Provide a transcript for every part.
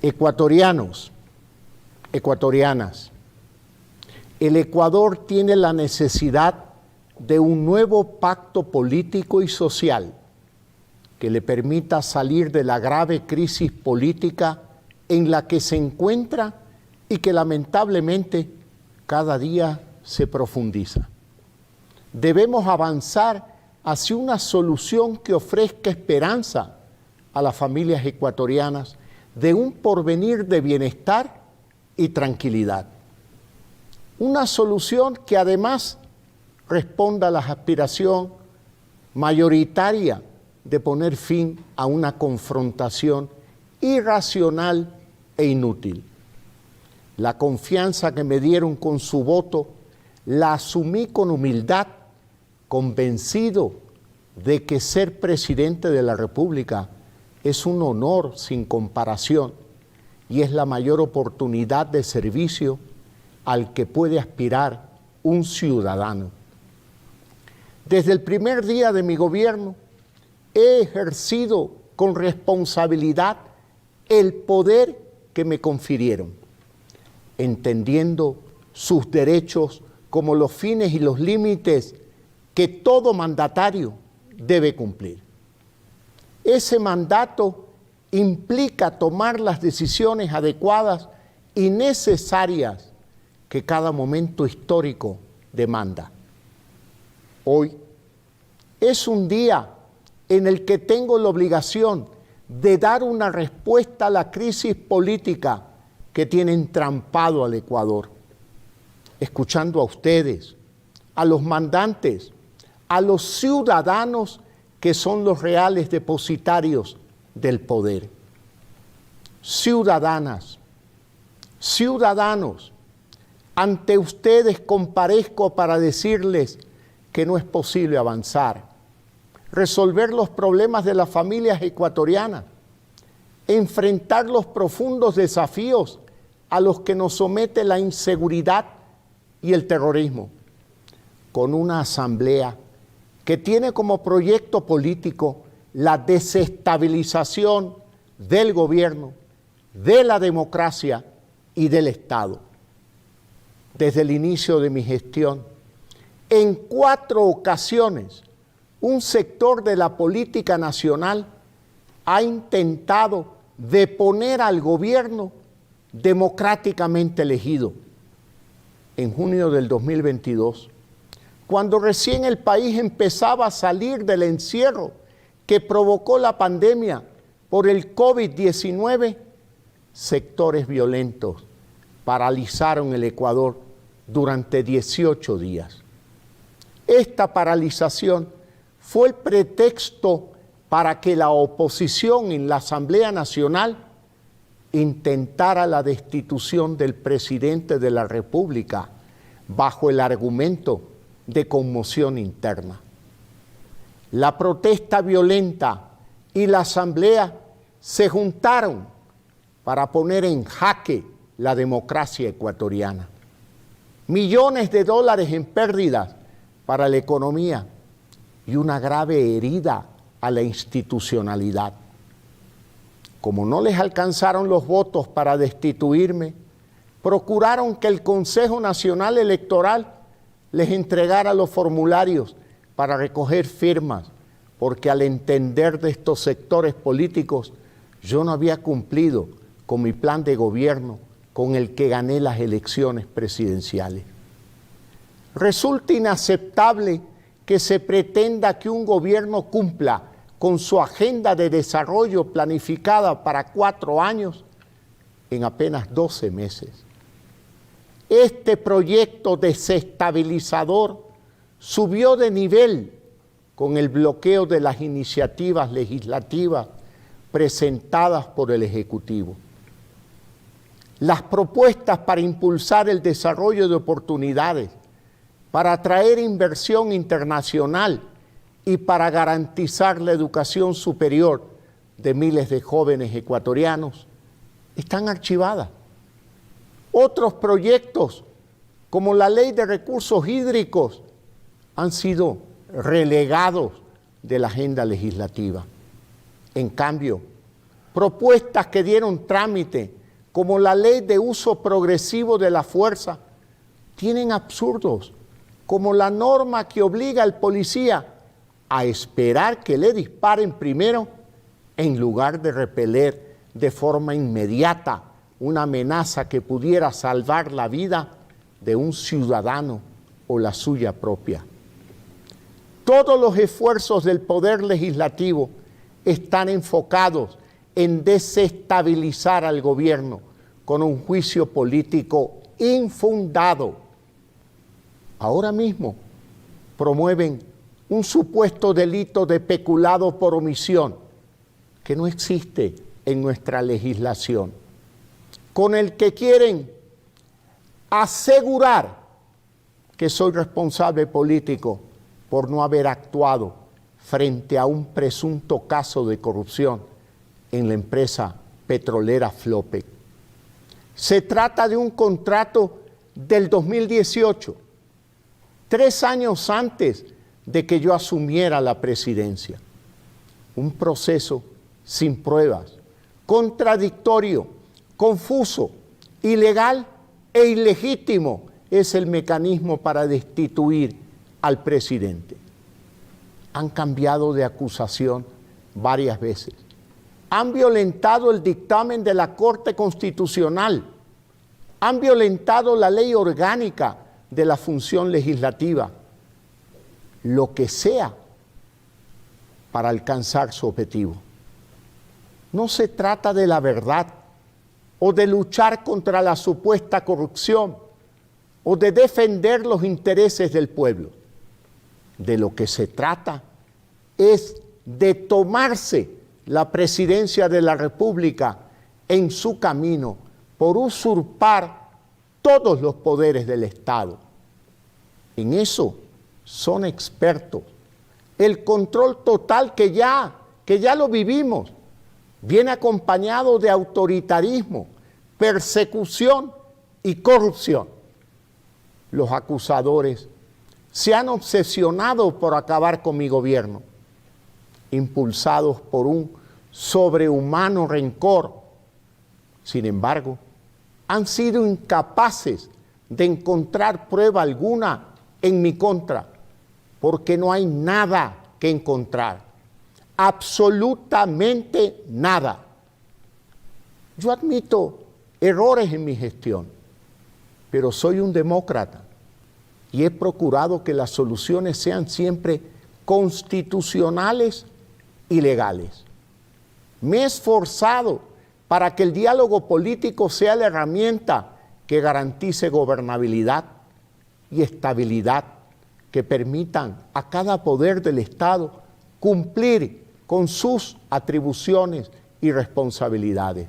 Ecuatorianos, ecuatorianas, el Ecuador tiene la necesidad de un nuevo pacto político y social que le permita salir de la grave crisis política en la que se encuentra y que lamentablemente cada día se profundiza. Debemos avanzar hacia una solución que ofrezca esperanza a las familias ecuatorianas de un porvenir de bienestar y tranquilidad. Una solución que además responda a la aspiración mayoritaria de poner fin a una confrontación irracional e inútil. La confianza que me dieron con su voto la asumí con humildad, convencido de que ser presidente de la República es un honor sin comparación y es la mayor oportunidad de servicio al que puede aspirar un ciudadano. Desde el primer día de mi gobierno he ejercido con responsabilidad el poder que me confirieron, entendiendo sus derechos como los fines y los límites que todo mandatario debe cumplir. Ese mandato implica tomar las decisiones adecuadas y necesarias que cada momento histórico demanda. Hoy es un día en el que tengo la obligación de dar una respuesta a la crisis política que tiene entrampado al Ecuador, escuchando a ustedes, a los mandantes, a los ciudadanos que son los reales depositarios del poder. Ciudadanas, ciudadanos, ante ustedes comparezco para decirles que no es posible avanzar, resolver los problemas de las familias ecuatorianas, enfrentar los profundos desafíos a los que nos somete la inseguridad y el terrorismo, con una asamblea que tiene como proyecto político la desestabilización del gobierno, de la democracia y del Estado. Desde el inicio de mi gestión, en 4 ocasiones, un sector de la política nacional ha intentado deponer al gobierno democráticamente elegido. En junio del 2022, cuando recién el país empezaba a salir del encierro que provocó la pandemia por el COVID-19, sectores violentos paralizaron el Ecuador durante 18 días. Esta paralización fue el pretexto para que la oposición en la Asamblea Nacional intentara la destitución del presidente de la República bajo el argumento de conmoción interna. La protesta violenta y la Asamblea se juntaron para poner en jaque la democracia ecuatoriana. Millones de dólares en pérdidas para la economía y una grave herida a la institucionalidad. Como no les alcanzaron los votos para destituirme, procuraron que el Consejo Nacional Electoral les entregara los formularios para recoger firmas, porque al entender de estos sectores políticos, yo no había cumplido con mi plan de gobierno con el que gané las elecciones presidenciales. Resulta inaceptable que se pretenda que un gobierno cumpla con su agenda de desarrollo planificada para 4 años en apenas 12 meses. Este proyecto desestabilizador subió de nivel con el bloqueo de las iniciativas legislativas presentadas por el Ejecutivo. Las propuestas para impulsar el desarrollo de oportunidades, para atraer inversión internacional y para garantizar la educación superior de miles de jóvenes ecuatorianos, están archivadas. Otros proyectos, como la Ley de Recursos Hídricos, han sido relegados de la agenda legislativa. En cambio, propuestas que dieron trámite, como la ley de uso progresivo de la fuerza, tienen absurdos, como la norma que obliga al policía a esperar que le disparen primero en lugar de repeler de forma inmediata una amenaza que pudiera salvar la vida de un ciudadano o la suya propia. Todos los esfuerzos del Poder Legislativo están enfocados en desestabilizar al gobierno con un juicio político infundado. Ahora mismo promueven un supuesto delito de peculado por omisión que no existe en nuestra legislación, con el que quieren asegurar que soy responsable político por no haber actuado frente a un presunto caso de corrupción en la empresa petrolera Flopec. Se trata de un contrato del 2018, 3 años antes de que yo asumiera la presidencia. Un proceso sin pruebas, contradictorio, confuso, ilegal e ilegítimo es el mecanismo para destituir al presidente. Han cambiado de acusación varias veces. Han violentado el dictamen de la Corte Constitucional. Han violentado la ley orgánica de la función legislativa. Lo que sea para alcanzar su objetivo. No se trata de la verdad o de luchar contra la supuesta corrupción o de defender los intereses del pueblo. De lo que se trata es de tomarse la presidencia de la República en su camino por usurpar todos los poderes del Estado. En eso son expertos. El control total que ya lo vivimos, viene acompañado de autoritarismo, persecución y corrupción. Los acusadores se han obsesionado por acabar con mi gobierno, impulsados por un sobrehumano rencor. Sin embargo, han sido incapaces de encontrar prueba alguna en mi contra, porque no hay nada que encontrar, absolutamente nada. Yo admito errores en mi gestión, pero soy un demócrata y he procurado que las soluciones sean siempre constitucionales y legales. Me he esforzado para que el diálogo político sea la herramienta que garantice gobernabilidad y estabilidad, que permitan a cada poder del Estado cumplir con sus atribuciones y responsabilidades.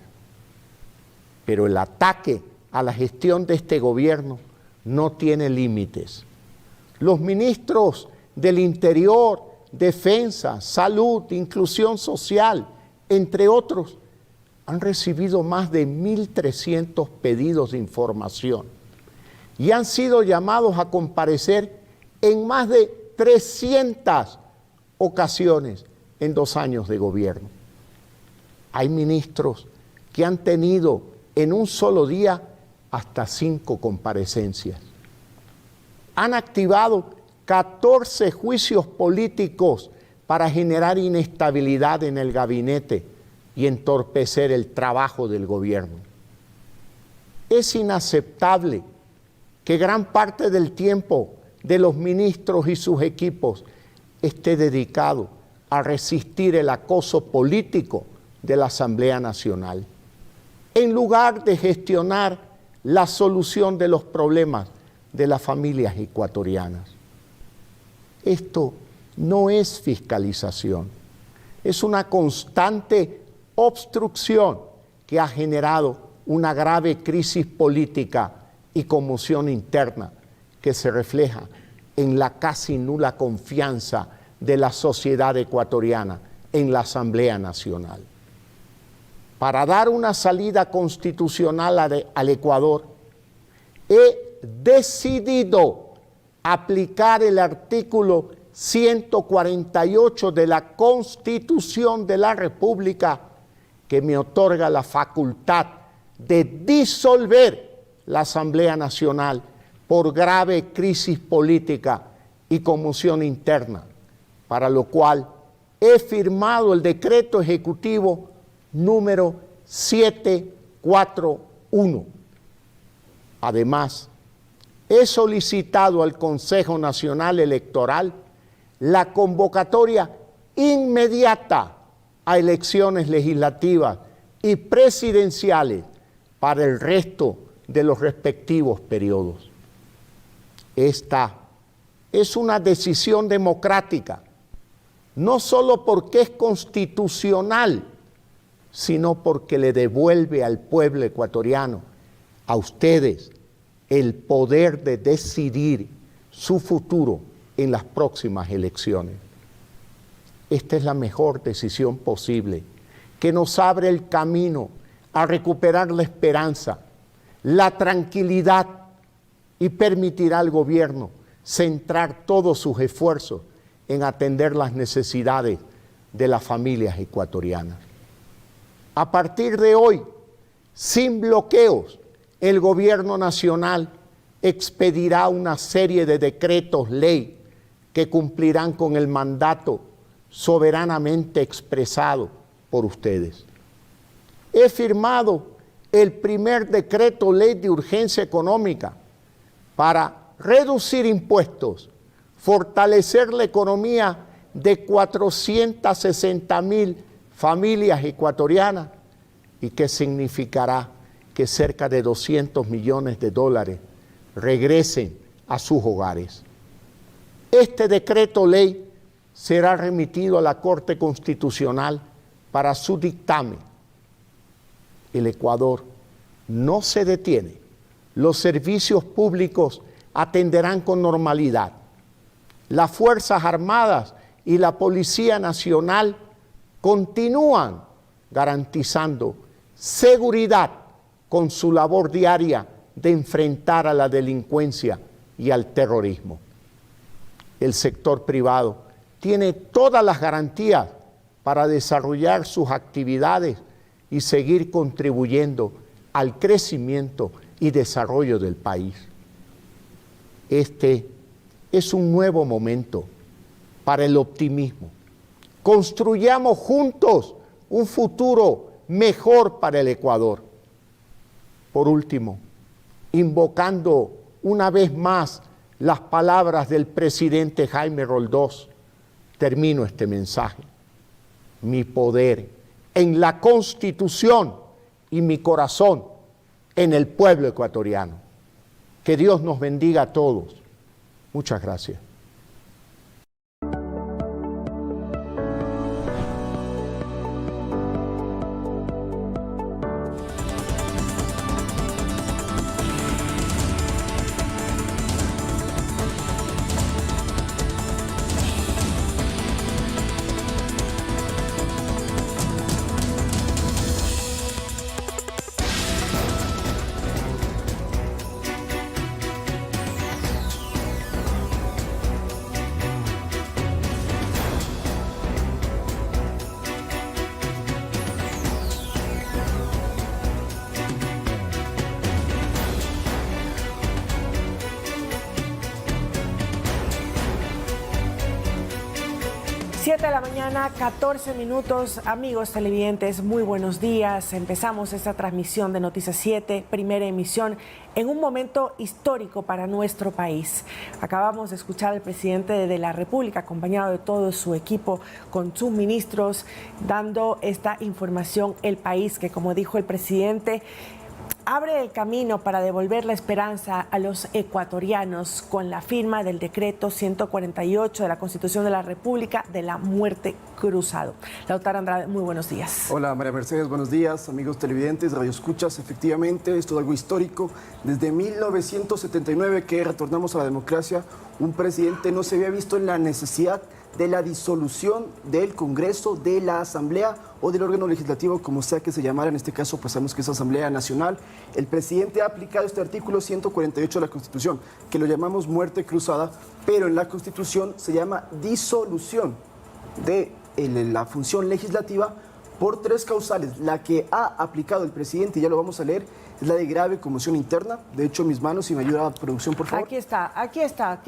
Pero el ataque a la gestión de este gobierno no tiene límites. Los ministros del Interior, Defensa, Salud, Inclusión Social, entre otros, han recibido más de 1.300 pedidos de información y han sido llamados a comparecer en más de 300 ocasiones en 2 años de gobierno. Hay ministros que han tenido en un solo día hasta 5 comparecencias. Han activado 14 juicios políticos para generar inestabilidad en el gabinete y entorpecer el trabajo del gobierno. Es inaceptable que gran parte del tiempo de los ministros y sus equipos esté dedicado a resistir el acoso político de la Asamblea Nacional, en lugar de gestionar la solución de los problemas de las familias ecuatorianas. Esto no es fiscalización, es una constante obstrucción que ha generado una grave crisis política y conmoción interna que se refleja en la casi nula confianza de la sociedad ecuatoriana en la Asamblea Nacional. Para dar una salida constitucional al Ecuador, he decidido aplicar el artículo 148 de la Constitución de la República que me otorga la facultad de disolver la Asamblea Nacional por grave crisis política y conmoción interna, para lo cual he firmado el decreto ejecutivo número 741. Además, he solicitado al Consejo Nacional Electoral la convocatoria inmediata a elecciones legislativas y presidenciales para el resto de los respectivos periodos. Esta es una decisión democrática, no solo porque es constitucional, sino porque le devuelve al pueblo ecuatoriano, a ustedes, el poder de decidir su futuro en las próximas elecciones. Esta es la mejor decisión posible, que nos abre el camino a recuperar la esperanza, la tranquilidad y permitirá al gobierno centrar todos sus esfuerzos en atender las necesidades de las familias ecuatorianas. A partir de hoy, sin bloqueos, el gobierno nacional expedirá una serie de decretos ley que cumplirán con el mandato soberanamente expresado por ustedes. He firmado el primer decreto ley de urgencia económica para reducir impuestos, fortalecer la economía de 460,000 familias ecuatorianas y que significará que cerca de 200 millones de dólares regresen a sus hogares. Este decreto ley será remitido a la Corte Constitucional para su dictamen. El Ecuador no se detiene. Los servicios públicos atenderán con normalidad. Las Fuerzas Armadas y la Policía Nacional continúan garantizando seguridad con su labor diaria de enfrentar a la delincuencia y al terrorismo. El sector privado tiene todas las garantías para desarrollar sus actividades y seguir contribuyendo al crecimiento y desarrollo del país. Este es un nuevo momento para el optimismo. Construyamos juntos un futuro mejor para el Ecuador. Por último, invocando una vez más las palabras del presidente Jaime Roldós, termino este mensaje. Mi poder en la Constitución y mi corazón en el pueblo ecuatoriano. Que Dios nos bendiga a todos. Muchas gracias. De la mañana, 14 minutos. Amigos televidentes, muy buenos días. Empezamos esta transmisión de Noticias 7, primera emisión, en un momento histórico para nuestro país. Acabamos de escuchar al presidente de la República, acompañado de todo su equipo, con sus ministros, dando esta información. El país que, como dijo el presidente, abre el camino para devolver la esperanza a los ecuatorianos con la firma del decreto 148 de la Constitución de la República de la muerte cruzado. Lautaro Andrade, muy buenos días. Hola María Mercedes, buenos días, amigos televidentes, radioescuchas. Efectivamente, esto es algo histórico. Desde 1979 que retornamos a la democracia, un presidente no se había visto en la necesidad de la disolución del Congreso, de la Asamblea o del órgano legislativo, como sea que se llamara. En este caso, pues sabemos que es Asamblea Nacional. El presidente ha aplicado este artículo 148 de la Constitución, que lo llamamos muerte cruzada, pero en la Constitución se llama disolución de la función legislativa por 3 causales. La que ha aplicado el presidente, ya lo vamos a leer, es la de grave conmoción interna. De hecho, en mis manos, si me ayuda a producción, por favor. Aquí está, aquí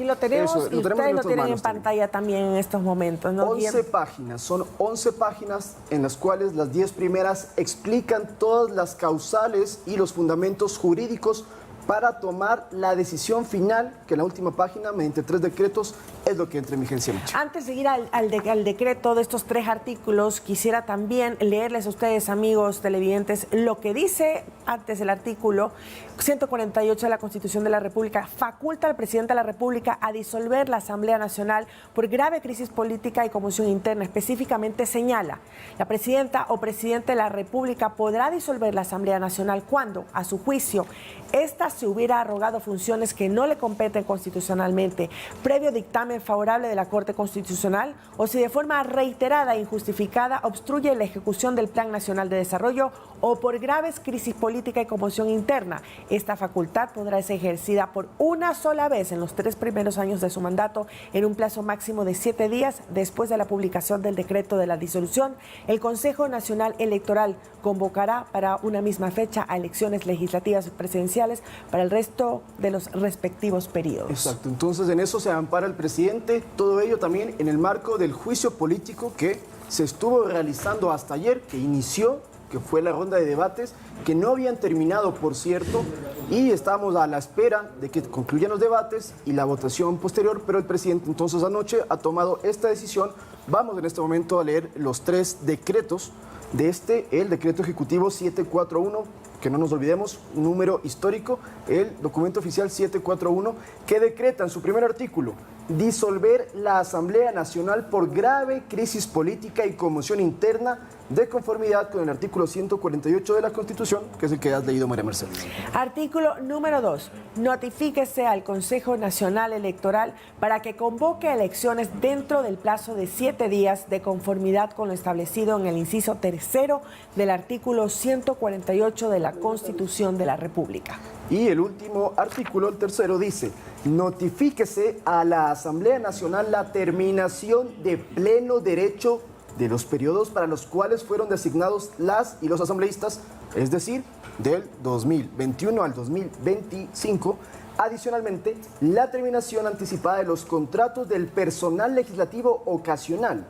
lo tenemos. Eso, y ustedes lo tienen en pantalla también. también en estos momentos, ¿no? 11 páginas, son 11 páginas en las cuales las 10 primeras explican todas las causales y los fundamentos jurídicos para tomar la decisión final, que en la última página, mediante 3 decretos, es lo que entra en vigencia. Antes de ir al decreto de estos 3 artículos, quisiera también leerles a ustedes, amigos televidentes, lo que dice antes el artículo 148 de la Constitución de la República. Faculta al presidente de la República a disolver la Asamblea Nacional por grave crisis política y conmoción interna. Específicamente señala, la presidenta o presidente de la República podrá disolver la Asamblea Nacional cuando, a su juicio, esta se hubiera arrogado funciones que no le competen constitucionalmente, previo dictamen favorable de la Corte Constitucional, o si de forma reiterada e injustificada obstruye la ejecución del Plan Nacional de Desarrollo o por graves crisis política y conmoción interna. Esta facultad podrá ser ejercida por una sola vez en los 3 primeros años de su mandato, en un plazo máximo de 7 días después de la publicación del decreto de la disolución. El Consejo Nacional Electoral convocará para una misma fecha a elecciones legislativas y presidenciales para el resto de los respectivos periodos. Exacto, entonces en eso se ampara el presidente, todo ello también en el marco del juicio político que se estuvo realizando hasta ayer, que inició, que fue la ronda de debates, que no habían terminado, por cierto, y estábamos a la espera de que concluyan los debates y la votación posterior, pero el presidente entonces anoche ha tomado esta decisión. Vamos en este momento a leer los 3 decretos de el decreto ejecutivo 741, que no nos olvidemos, número histórico, el documento oficial 741, que decreta en su primer artículo disolver la Asamblea Nacional por grave crisis política y conmoción interna, de conformidad con el artículo 148 de la Constitución, que es el que has leído, María Mercedes. Artículo número 2. Notifíquese al Consejo Nacional Electoral para que convoque elecciones dentro del plazo de 7 días, de conformidad con lo establecido en el inciso 3º del artículo 148 de la Constitución de la República. Y el último artículo, el tercero, dice: notifíquese a la Asamblea Nacional la terminación de pleno derecho de los periodos para los cuales fueron designados las y los asambleístas, es decir, del 2021 al 2025. Adicionalmente, la terminación anticipada de los contratos del personal legislativo ocasional.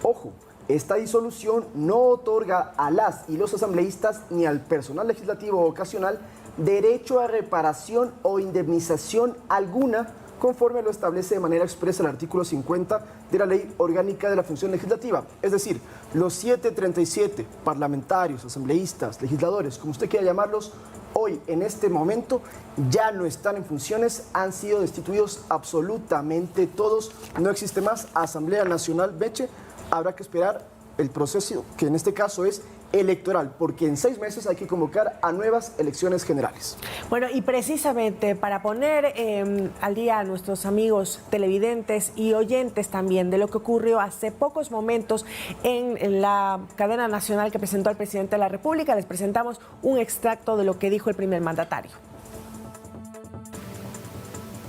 Ojo, esta disolución no otorga a las y los asambleístas ni al personal legislativo ocasional derecho a reparación o indemnización alguna, conforme lo establece de manera expresa el artículo 50 de la Ley Orgánica de la Función Legislativa. Es decir, los 737 parlamentarios, asambleístas, legisladores, como usted quiera llamarlos, hoy, en este momento, ya no están en funciones, han sido destituidos absolutamente todos. No existe más Asamblea Nacional Beche. Habrá que esperar el proceso, que en este caso es electoral, porque en 6 meses hay que convocar a nuevas elecciones generales. Bueno, y precisamente para poner al día a nuestros amigos televidentes y oyentes también de lo que ocurrió hace pocos momentos en la cadena nacional que presentó el presidente de la República, les presentamos un extracto de lo que dijo el primer mandatario.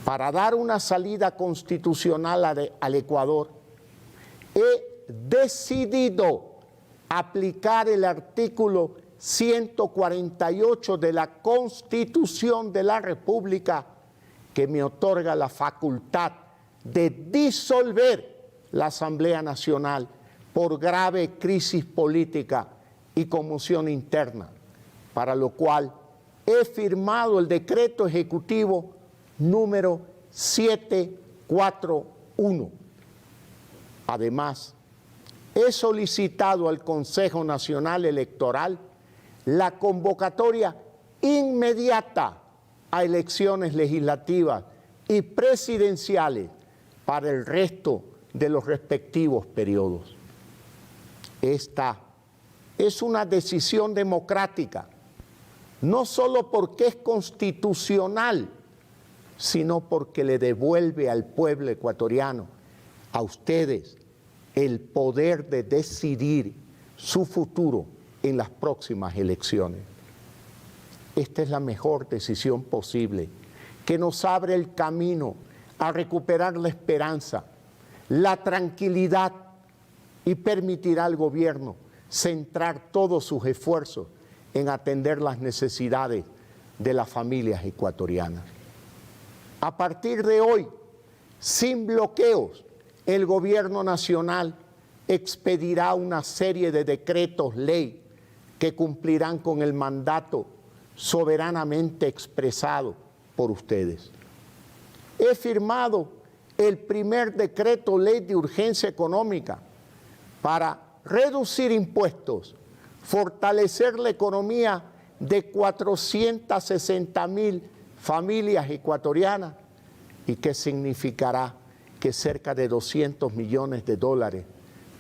Para dar una salida constitucional al Ecuador, he decidido aplicar el artículo 148 de la Constitución de la República, que me otorga la facultad de disolver la Asamblea Nacional por grave crisis política y conmoción interna, para lo cual he firmado el decreto ejecutivo número 741. Además, he solicitado al Consejo Nacional Electoral la convocatoria inmediata a elecciones legislativas y presidenciales para el resto de los respectivos periodos. Esta es una decisión democrática, no solo porque es constitucional, sino porque le devuelve al pueblo ecuatoriano, a ustedes, el poder de decidir su futuro en las próximas elecciones. Esta es la mejor decisión posible, que nos abre el camino a recuperar la esperanza, la tranquilidad, y permitirá al gobierno centrar todos sus esfuerzos en atender las necesidades de las familias ecuatorianas. A partir de hoy, sin bloqueos, el gobierno nacional expedirá una serie de decretos ley que cumplirán con el mandato soberanamente expresado por ustedes. He firmado el primer decreto ley de urgencia económica para reducir impuestos, fortalecer la economía de 460,000 familias ecuatorianas y que significará que cerca de 200 millones de dólares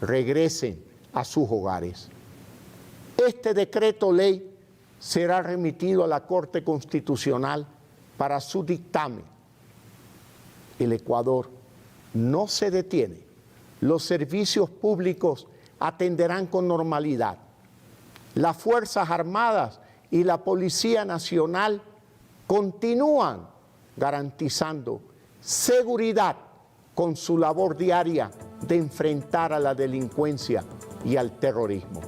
regresen a sus hogares. Este decreto ley será remitido a la Corte Constitucional para su dictamen. El Ecuador no se detiene. Los servicios públicos atenderán con normalidad. Las Fuerzas Armadas y la Policía Nacional continúan garantizando seguridad con su labor diaria de enfrentar a la delincuencia y al terrorismo.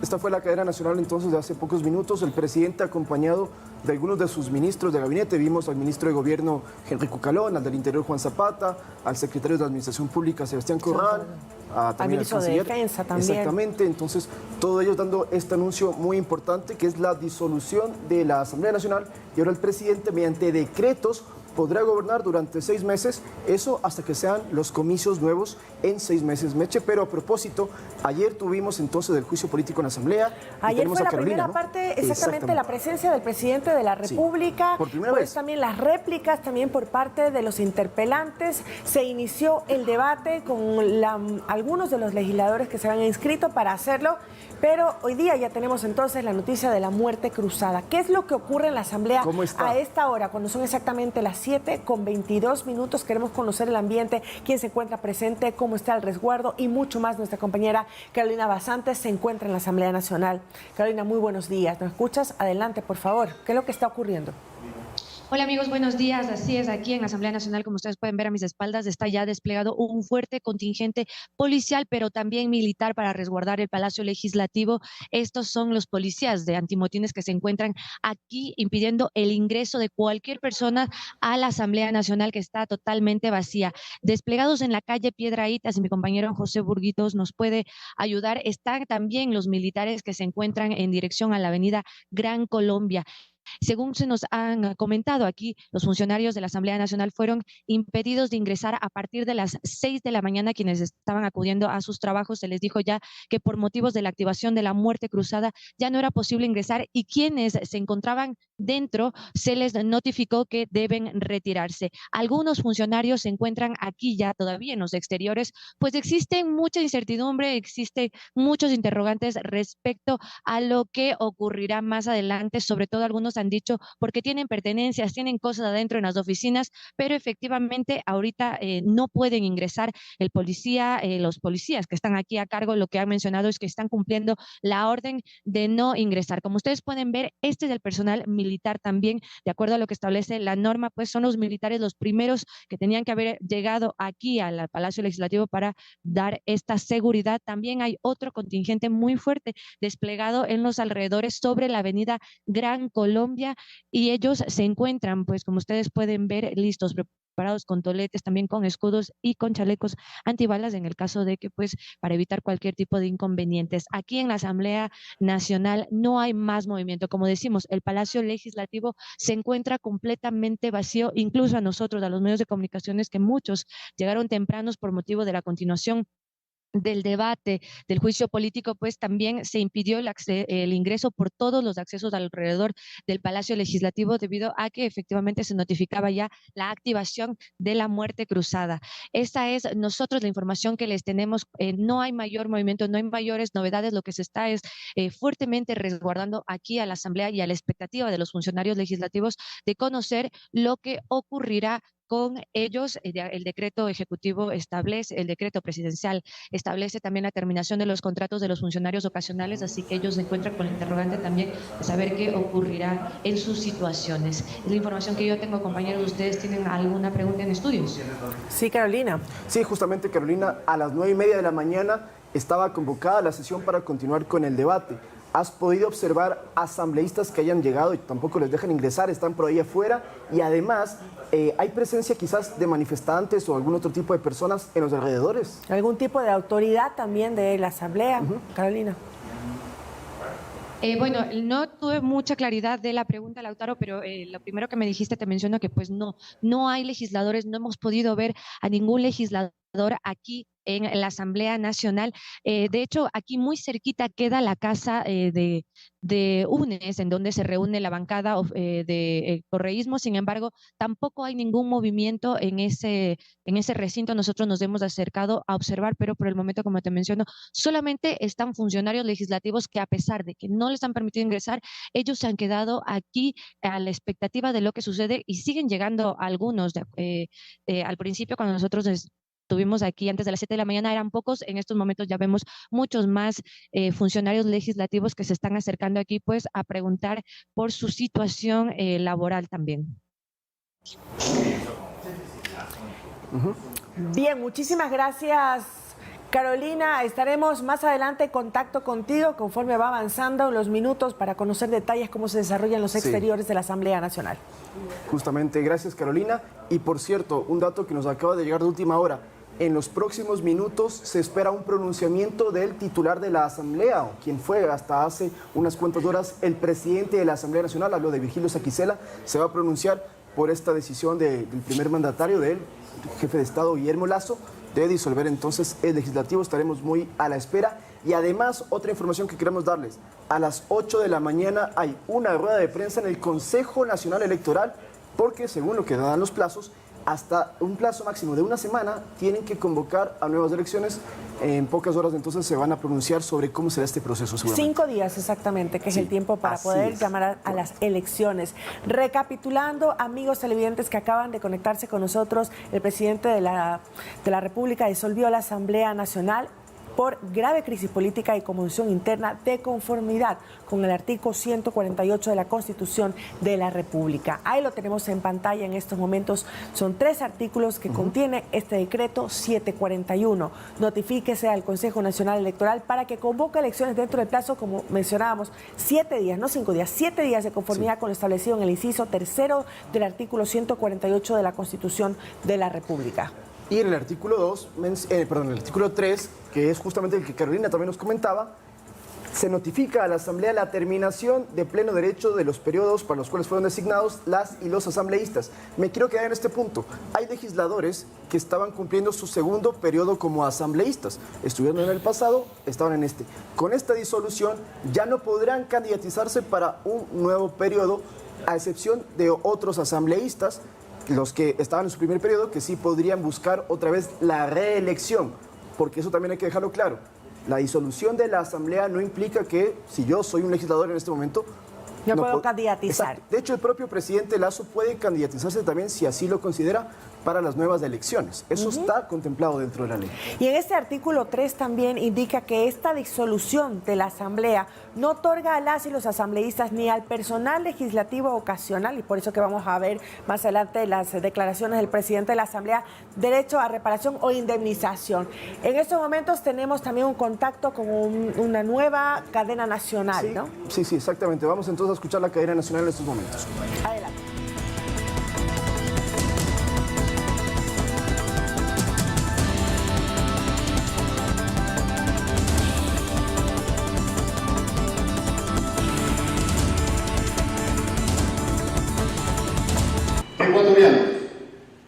Esta fue la cadena nacional entonces de hace pocos minutos. El presidente acompañado de algunos de sus ministros de gabinete. Vimos al ministro de Gobierno Henry Cucalón, al del Interior Juan Zapata, al secretario de Administración Pública Sebastián Corral, al ministro de Defensa también. Exactamente, entonces todos ellos dando este anuncio muy importante que es la disolución de la Asamblea Nacional y ahora el presidente mediante decretos podrá gobernar durante 6 meses, eso hasta que sean los comicios nuevos en 6 meses, Meche. Pero a propósito, ayer tuvimos entonces el juicio político en la Asamblea. Ayer fue la primera parte, exactamente, la presencia del presidente de la República, sí, por primera pues vez. También las réplicas, también por parte de los interpelantes. Se inició el debate con algunos de los legisladores que se habían inscrito para hacerlo, pero hoy día ya tenemos entonces la noticia de la muerte cruzada. ¿Qué es lo que ocurre en la Asamblea a esta hora, cuando son exactamente las 7:22? Queremos conocer el ambiente, quién se encuentra presente, cómo está el resguardo y mucho más. Nuestra compañera Carolina Basantes se encuentra en la Asamblea Nacional. Carolina, muy buenos días. ¿Nos escuchas? Adelante, por favor. ¿Qué es lo que está ocurriendo? Hola amigos, buenos días. Así es, aquí en la Asamblea Nacional, como ustedes pueden ver a mis espaldas, está ya desplegado un fuerte contingente policial, pero también militar para resguardar el Palacio Legislativo. Estos son los policías de antimotines que se encuentran aquí impidiendo el ingreso de cualquier persona a la Asamblea Nacional, que está totalmente vacía. Desplegados en la calle Piedrahítas, y mi compañero José Burguitos nos puede ayudar, están también los militares que se encuentran en dirección a la avenida Gran Colombia. Según se nos han comentado aquí, los funcionarios de la Asamblea Nacional fueron impedidos de ingresar a partir de las 6 de la mañana. Quienes estaban acudiendo a sus trabajos, se les dijo ya que por motivos de la activación de la muerte cruzada ya no era posible ingresar, y quienes se encontraban dentro se les notificó que deben retirarse. Algunos funcionarios se encuentran aquí ya todavía en los exteriores, pues existen mucha incertidumbre, existen muchos interrogantes respecto a lo que ocurrirá más adelante. Sobre todo algunos han dicho porque tienen pertenencias, tienen cosas adentro en las oficinas, pero efectivamente ahorita no pueden ingresar. Los policías que están aquí a cargo, lo que han mencionado es que están cumpliendo la orden de no ingresar. Como ustedes pueden ver, este es el personal militar también, de acuerdo a lo que establece la norma, pues son los militares los primeros que tenían que haber llegado aquí al Palacio Legislativo para dar esta seguridad. También hay otro contingente muy fuerte desplegado en los alrededores sobre la avenida Gran Colombia, y ellos se encuentran, pues como ustedes pueden ver, listos, preparados con toletes, también con escudos y con chalecos antibalas en el caso de que, pues, para evitar cualquier tipo de inconvenientes. Aquí en la Asamblea Nacional no hay más movimiento. Como decimos, el Palacio Legislativo se encuentra completamente vacío, incluso a nosotros, a los medios de comunicaciones, que muchos llegaron tempranos por motivo de la continuación del debate, del juicio político, pues también se impidió el ingreso por todos los accesos alrededor del Palacio Legislativo, debido a que efectivamente se notificaba ya la activación de la muerte cruzada. Esta es nosotros la información que les tenemos. No hay mayor movimiento, no hay mayores novedades. Lo que se está es fuertemente resguardando aquí a la Asamblea y a la expectativa de los funcionarios legislativos de conocer lo que ocurrirá con ellos. El decreto ejecutivo establece, el decreto presidencial establece también la terminación de los contratos de los funcionarios ocasionales, así que ellos se encuentran con la interrogante también de saber qué ocurrirá en sus situaciones. Es la información que yo tengo, compañeros. ¿Ustedes tienen alguna pregunta en estudios? Sí, Carolina. Sí, justamente, Carolina, a las 9:30 de la mañana estaba convocada la sesión para continuar con el debate. ¿Has podido observar asambleístas que hayan llegado y tampoco les dejan ingresar, están por ahí afuera? Y además, ¿hay presencia quizás de manifestantes o algún otro tipo de personas en los alrededores? ¿Algún tipo de autoridad también de la Asamblea, Carolina? Bueno, no tuve mucha claridad de la pregunta, Lautaro, pero lo primero que me dijiste te menciono que pues no hay legisladores, no hemos podido ver a ningún legislador aquí en la Asamblea Nacional. De hecho, aquí muy cerquita queda la casa de UNES, en donde se reúne la bancada de correísmo. Sin embargo, tampoco hay ningún movimiento en ese recinto. Nosotros nos hemos acercado a observar, pero por el momento, como te menciono, solamente están funcionarios legislativos que, a pesar de que no les han permitido ingresar, ellos se han quedado aquí a la expectativa de lo que sucede, y siguen llegando algunos. Al principio, cuando nosotros estuvimos aquí antes de las 7 de la mañana, eran pocos. En estos momentos ya vemos muchos más funcionarios legislativos que se están acercando aquí pues a preguntar por su situación laboral también. Bien, muchísimas gracias, Carolina. Estaremos más adelante en contacto contigo conforme va avanzando los minutos para conocer detalles cómo se desarrollan los exteriores de la Asamblea Nacional. Justamente, gracias, Carolina. Y por cierto, un dato que nos acaba de llegar de última hora. En los próximos minutos se espera un pronunciamiento del titular de la Asamblea, o quien fue hasta hace unas cuantas horas el presidente de la Asamblea Nacional, hablo de Virgilio Saquicela. Se va a pronunciar por esta decisión del primer mandatario, del jefe de Estado, Guillermo Lasso, de disolver entonces el legislativo. Estaremos muy a la espera. Y además, otra información que queremos darles: a las 8 de la mañana hay una rueda de prensa en el Consejo Nacional Electoral, porque según lo que dan los plazos, hasta un plazo máximo de una semana tienen que convocar a nuevas elecciones. En pocas horas entonces se van a pronunciar sobre cómo será este proceso. 5 días exactamente, que es el tiempo para poder llamar a las elecciones. Recapitulando, amigos televidentes que acaban de conectarse con nosotros, el presidente de la República disolvió la Asamblea Nacional por grave crisis política y conmoción interna, de conformidad con el artículo 148 de la Constitución de la República. Ahí lo tenemos en pantalla en estos momentos. Son 3 artículos que contiene este decreto 741. Notifíquese al Consejo Nacional Electoral para que convoque elecciones dentro del plazo, como mencionábamos, 7 días, no 5 días, 7 días de conformidad con lo establecido en el inciso 3º del artículo 148 de la Constitución de la República. Y en el artículo el artículo 3, que es justamente el que Carolina también nos comentaba, se notifica a la Asamblea la terminación de pleno derecho de los periodos para los cuales fueron designados las y los asambleístas. Me quiero quedar en este punto. Hay legisladores que estaban cumpliendo su segundo periodo como asambleístas. Estuvieron en el pasado, estaban en este. Con esta disolución ya no podrán candidatizarse para un nuevo periodo, a excepción de otros asambleístas, los que estaban en su primer periodo, que sí podrían buscar otra vez la reelección, porque eso también hay que dejarlo claro. La disolución de la Asamblea no implica que, si yo soy un legislador en este momento, yo no puedo candidatizar. Exacto. De hecho, el propio presidente Lasso puede candidatizarse también, si así lo considera, para las nuevas elecciones. Eso está contemplado dentro de la ley. Y en este artículo 3 también indica que esta disolución de la Asamblea no otorga a las y los asambleístas ni al personal legislativo ocasional, y por eso que vamos a ver más adelante las declaraciones del presidente de la Asamblea, derecho a reparación o indemnización. En estos momentos tenemos también un contacto con una nueva cadena nacional, sí, ¿no? Sí, exactamente. Vamos entonces a escuchar la cadena nacional en estos momentos. Adelante. Ecuatorianos,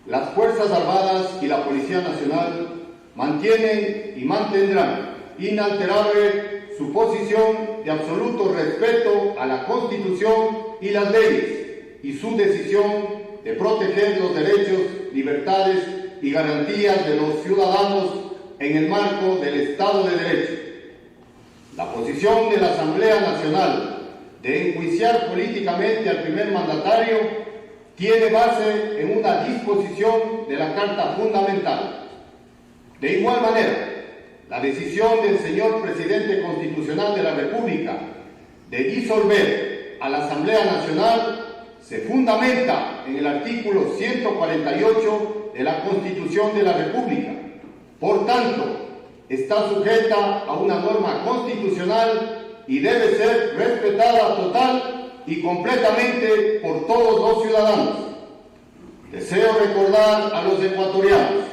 las Fuerzas Armadas y la Policía Nacional mantienen y mantendrán inalterable su posición de absoluto respeto a la Constitución y las leyes y su decisión de proteger los derechos, libertades y garantías de los ciudadanos en el marco del Estado de Derecho. La posición de la Asamblea Nacional de enjuiciar políticamente al primer mandatario tiene base en una disposición de la Carta Fundamental. De igual manera, la decisión del señor Presidente Constitucional de la República de disolver a la Asamblea Nacional se fundamenta en el artículo 148 de la Constitución de la República. Por tanto, está sujeta a una norma constitucional y debe ser respetada total y completamente por todos los ciudadanos. Deseo recordar a los ecuatorianos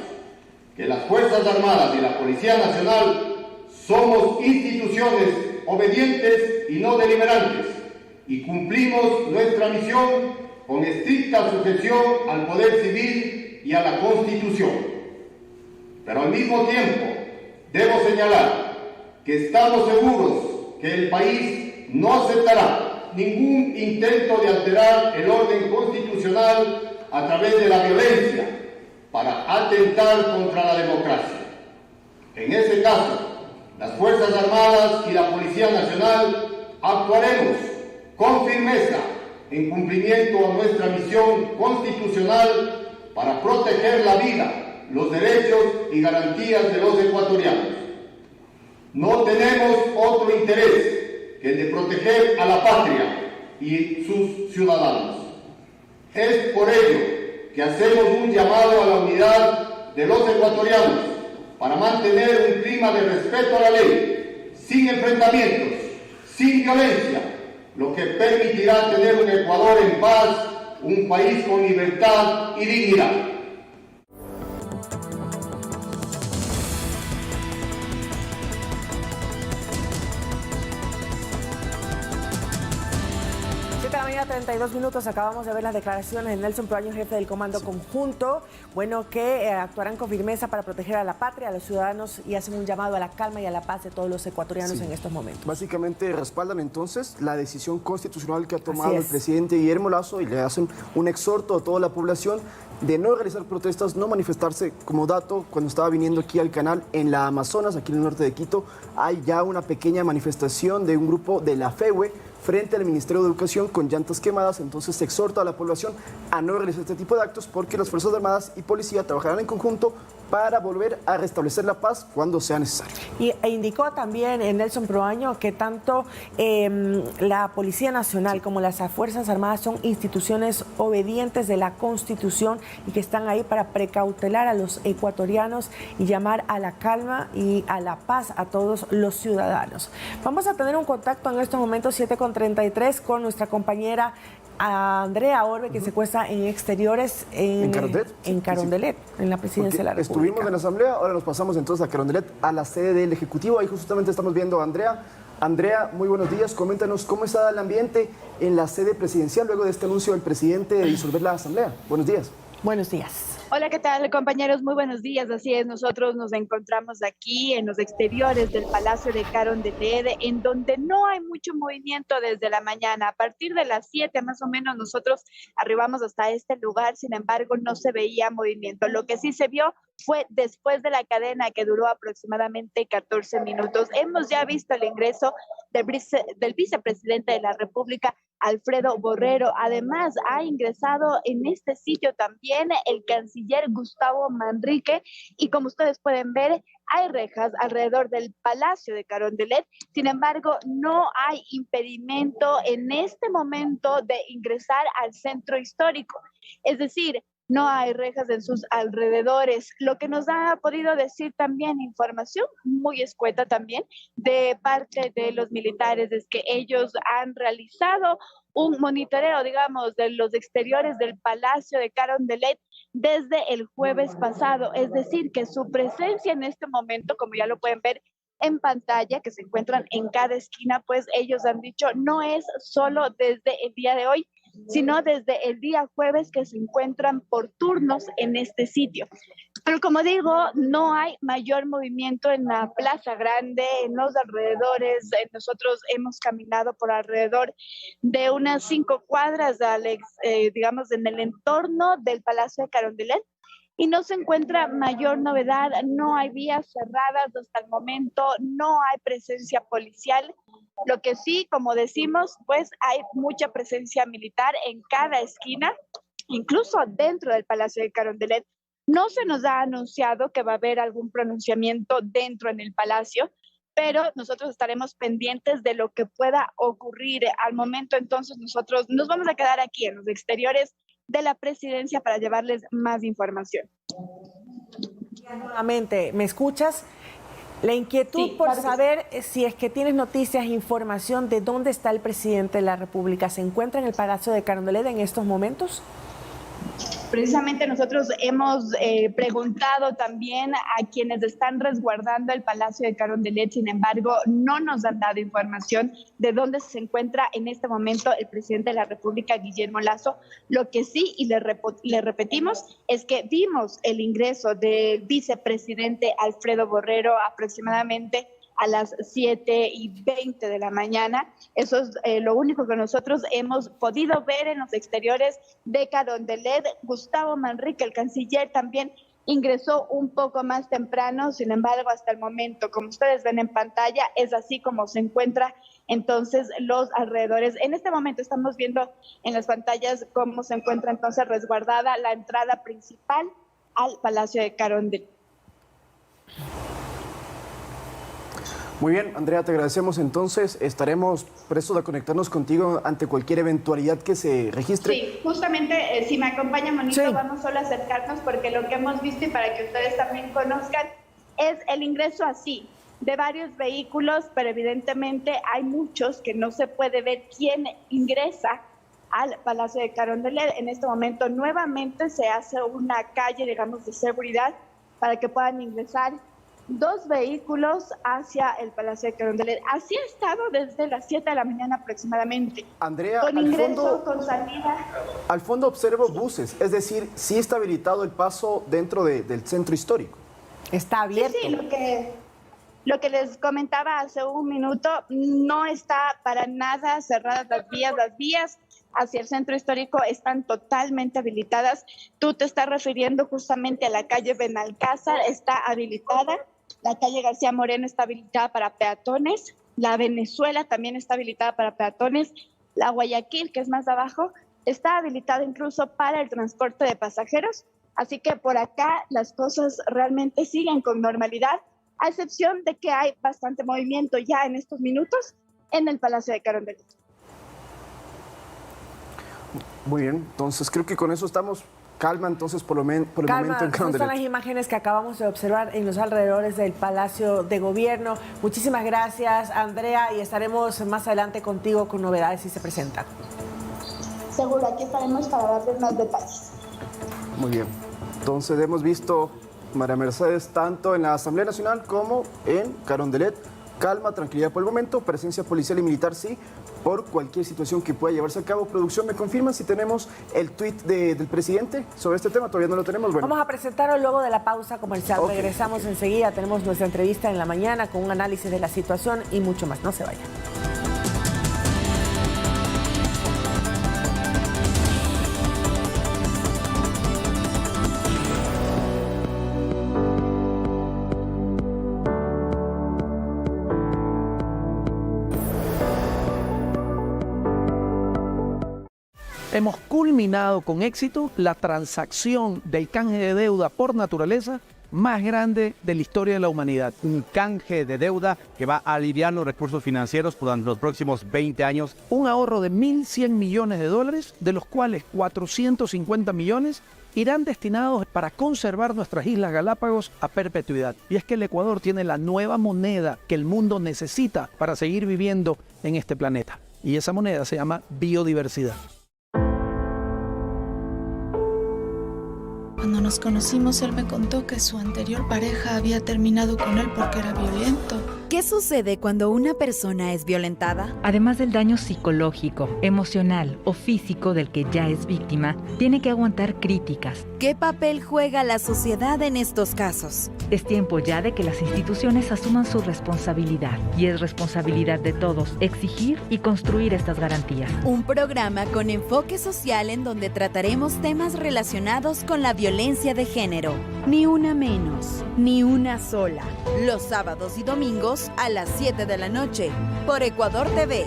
que las Fuerzas Armadas y la Policía Nacional somos instituciones obedientes y no deliberantes y cumplimos nuestra misión con estricta sujeción al poder civil y a la Constitución. Pero al mismo tiempo debo señalar que estamos seguros que el país no aceptará ningún intento de alterar el orden constitucional a través de la violencia para atentar contra la democracia. En ese caso, las Fuerzas Armadas y la Policía Nacional actuaremos con firmeza en cumplimiento a nuestra misión constitucional para proteger la vida, los derechos y garantías de los ecuatorianos. No tenemos otro interés que el de proteger a la patria y sus ciudadanos. Es por ello que hacemos un llamado a la unidad de los ecuatorianos para mantener un clima de respeto a la ley, sin enfrentamientos, sin violencia, lo que permitirá tener un Ecuador en paz, un país con libertad y dignidad. Mañana 32 minutos, acabamos de ver las declaraciones de Nelson Proaño, jefe del Comando Conjunto, bueno, que actuarán con firmeza para proteger a la patria, a los ciudadanos y hacen un llamado a la calma y a la paz de todos los ecuatorianos en estos momentos. Básicamente respaldan entonces la decisión constitucional que ha tomado el presidente Guillermo Lasso y le hacen un exhorto a toda la población de no realizar protestas, no manifestarse. Como dato, cuando estaba viniendo aquí al canal en la Amazonas, aquí en el norte de Quito, hay ya una pequeña manifestación de un grupo de la FEWE frente al Ministerio de Educación con llantas quemadas. Entonces se exhorta a la población a no realizar este tipo de actos porque las Fuerzas Armadas y Policía trabajarán en conjunto para volver a restablecer la paz cuando sea necesario. E indicó también Nelson Proaño que tanto la Policía Nacional como las Fuerzas Armadas son instituciones obedientes de la Constitución y que están ahí para precautelar a los ecuatorianos y llamar a la calma y a la paz a todos los ciudadanos. Vamos a tener un contacto en estos momentos 7:33 con nuestra compañera Andrea Orbe, que se encuentra en exteriores en Carondelet, en la Presidencia de la República. Estuvimos en la Asamblea, ahora nos pasamos entonces a Carondelet, a la sede del Ejecutivo. Ahí justamente estamos viendo a Andrea. Andrea, muy buenos días. Coméntanos cómo está el ambiente en la sede presidencial luego de este anuncio del presidente de disolver la Asamblea. Buenos días. Buenos días. Hola, ¿qué tal, compañeros? Muy buenos días. Así es, nosotros nos encontramos aquí en los exteriores del Palacio de Carondelet, en donde no hay mucho movimiento desde la mañana. A partir de las 7 más o menos nosotros arribamos hasta este lugar, sin embargo no se veía movimiento. Lo que sí se vio fue después de la cadena que duró aproximadamente 14 minutos. Hemos ya visto el ingreso del vicepresidente de la República, Alfredo Borrero. Además, ha ingresado en este sitio también el canciller Gustavo Manrique y como ustedes pueden ver, hay rejas alrededor del Palacio de Carondelet. Sin embargo, no hay impedimento en este momento de ingresar al centro histórico. Es decir, no hay rejas en sus alrededores, lo que nos ha podido decir también información muy escueta también de parte de los militares es que ellos han realizado un monitoreo, digamos, de los exteriores del Palacio de Carondelet desde el jueves pasado, es decir, que su presencia en este momento, como ya lo pueden ver en pantalla, que se encuentran en cada esquina, pues ellos han dicho no es solo desde el día de hoy, sino desde el día jueves que se encuentran por turnos en este sitio. Pero como digo, no hay mayor movimiento en la Plaza Grande, en los alrededores. Nosotros hemos caminado por alrededor de unas 5 cuadras, digamos, en el entorno del Palacio de Carondelet, y no se encuentra mayor novedad, no hay vías cerradas hasta el momento, no hay presencia policial. Lo que sí, como decimos, pues hay mucha presencia militar en cada esquina. incluso dentro del Palacio de Carondelet. No se nos ha anunciado que va a haber algún pronunciamiento dentro en el Palacio, pero nosotros estaremos pendientes de lo que pueda ocurrir. Al momento, entonces, nosotros nos vamos a quedar aquí en los exteriores de la presidencia para llevarles más información. Nuevamente, ¿me escuchas? La inquietud Sí, por claro saber si es que tienes noticias, información de dónde está el presidente de la República. ¿Se encuentra en el Palacio de Carondelet en estos momentos? Precisamente nosotros hemos preguntado también a quienes están resguardando el Palacio de Carondelet, sin embargo, no nos han dado información de dónde se encuentra en este momento el presidente de la República, Guillermo Lasso. Lo que sí, y le repetimos, es que vimos el ingreso del vicepresidente Alfredo Borrero aproximadamente a las 7:20 de la mañana. Eso es lo único que nosotros hemos podido ver en los exteriores de Carondelet. Gustavo Manrique, el canciller, también ingresó un poco más temprano. Sin embargo, hasta el momento, como ustedes ven en pantalla, es así como se encuentra entonces los alrededores. En este momento estamos viendo en las pantallas cómo se encuentra entonces resguardada la entrada principal al Palacio de Carondelet. Muy bien, Andrea, te agradecemos. Entonces, estaremos prestos a conectarnos contigo ante cualquier eventualidad que se registre. Sí, justamente, si me acompaña, Monito, Sí. vamos solo a acercarnos porque lo que hemos visto, y para que ustedes también conozcan, es el ingreso así de varios vehículos, pero evidentemente hay muchos que no se puede ver quién ingresa al Palacio de Carondelet. En este momento nuevamente se hace una calle, digamos, de seguridad para que puedan ingresar 2 vehículos hacia el Palacio de Carondelet. Así ha estado desde las 7 de la mañana aproximadamente. Andrea, con ingreso, con salida. Al fondo observo buses, es decir, sí está habilitado el paso dentro del centro histórico. Está abierto. Sí, lo que les comentaba hace un minuto, no está para nada cerradas las vías. Las vías hacia el centro histórico están totalmente habilitadas. Tú te estás refiriendo justamente a la calle Benalcázar, está habilitada. La calle García Moreno está habilitada para peatones. La Venezuela también está habilitada para peatones. La Guayaquil, que es más abajo, está habilitada incluso para el transporte de pasajeros. Así que por acá las cosas realmente siguen con normalidad, a excepción de que hay bastante movimiento ya en estos minutos en el Palacio de Carondelet. Muy bien, entonces creo que con eso estamos. Calma entonces por el momento en Calma, son las Carondelet. imágenes que acabamos de observar en los alrededores del Palacio de Gobierno. Muchísimas gracias, Andrea, y estaremos más adelante contigo con novedades si se presentan. Seguro, aquí estaremos para darles más detalles. Muy bien, entonces hemos visto, María Mercedes, tanto en la Asamblea Nacional como en Carondelet. Calma, tranquilidad por el momento, presencia policial y militar sí, por cualquier situación que pueda llevarse a cabo. Producción, ¿me confirma si tenemos el tuit del presidente sobre este tema? Todavía no lo tenemos. Bueno. Vamos a presentarlo luego de la pausa comercial. Ok. Regresamos enseguida, tenemos nuestra entrevista en la mañana con un análisis de la situación y mucho más. No se vayan. Hemos culminado con éxito la transacción del canje de deuda por naturaleza más grande de la historia de la humanidad. Un canje de deuda que va a aliviar los recursos financieros durante los próximos 20 años. Un ahorro de 1.100 millones de dólares, de los cuales 450 millones irán destinados para conservar nuestras Islas Galápagos a perpetuidad. Y es que el Ecuador tiene la nueva moneda que el mundo necesita para seguir viviendo en este planeta. Y esa moneda se llama biodiversidad. Cuando nos conocimos, él me contó que su anterior pareja había terminado con él porque era violento. ¿Qué sucede cuando una persona es violentada? Además del daño psicológico, emocional o físico del que ya es víctima, tiene que aguantar críticas. ¿Qué papel juega la sociedad en estos casos? Es tiempo ya de que las instituciones asuman su responsabilidad, y es responsabilidad de todos exigir y construir estas garantías. Un programa con enfoque social en donde trataremos temas relacionados con la violencia de género. Ni una menos, ni una sola. Los sábados y domingos a las 7 de la noche por Ecuador TV.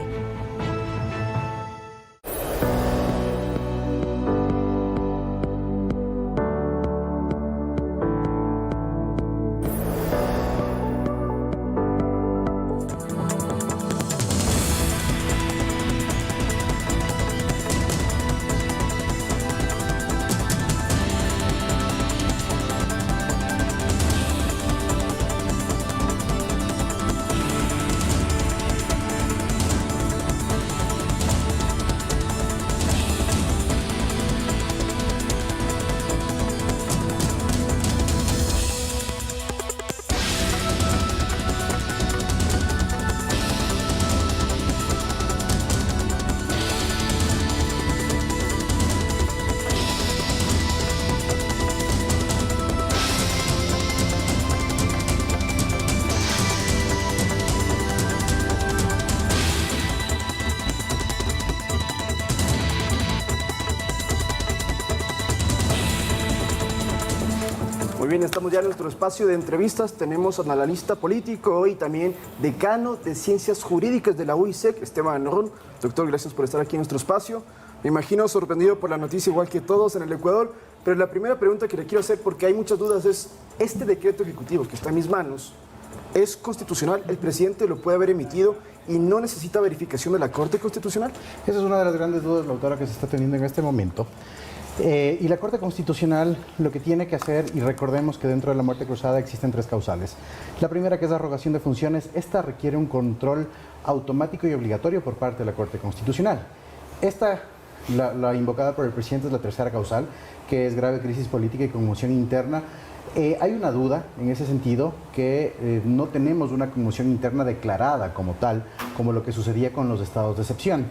Muy bien, estamos ya en nuestro espacio de entrevistas. Tenemos al analista político y también decano de Ciencias Jurídicas de la UISEC, Esteban Ron. Doctor, gracias por estar aquí en nuestro espacio. Me imagino sorprendido por la noticia, igual que todos en el Ecuador, pero la primera pregunta que le quiero hacer, porque hay muchas dudas, es: este decreto ejecutivo que está en mis manos, ¿es constitucional? ¿El presidente lo puede haber emitido y no necesita verificación de la Corte Constitucional? Esa es una de las grandes dudas, doctora, que se está teniendo en este momento. Y la Corte Constitucional lo que tiene que hacer, y recordemos que dentro de la muerte cruzada existen 3 causales. La primera, que es la arrogación de funciones, esta requiere un control automático y obligatorio por parte de la Corte Constitucional. Esta, la invocada por el presidente, es la tercera causal, que es grave crisis política y conmoción interna. Hay una duda en ese sentido, que no tenemos una conmoción interna declarada como tal, como lo que sucedía con los estados de excepción.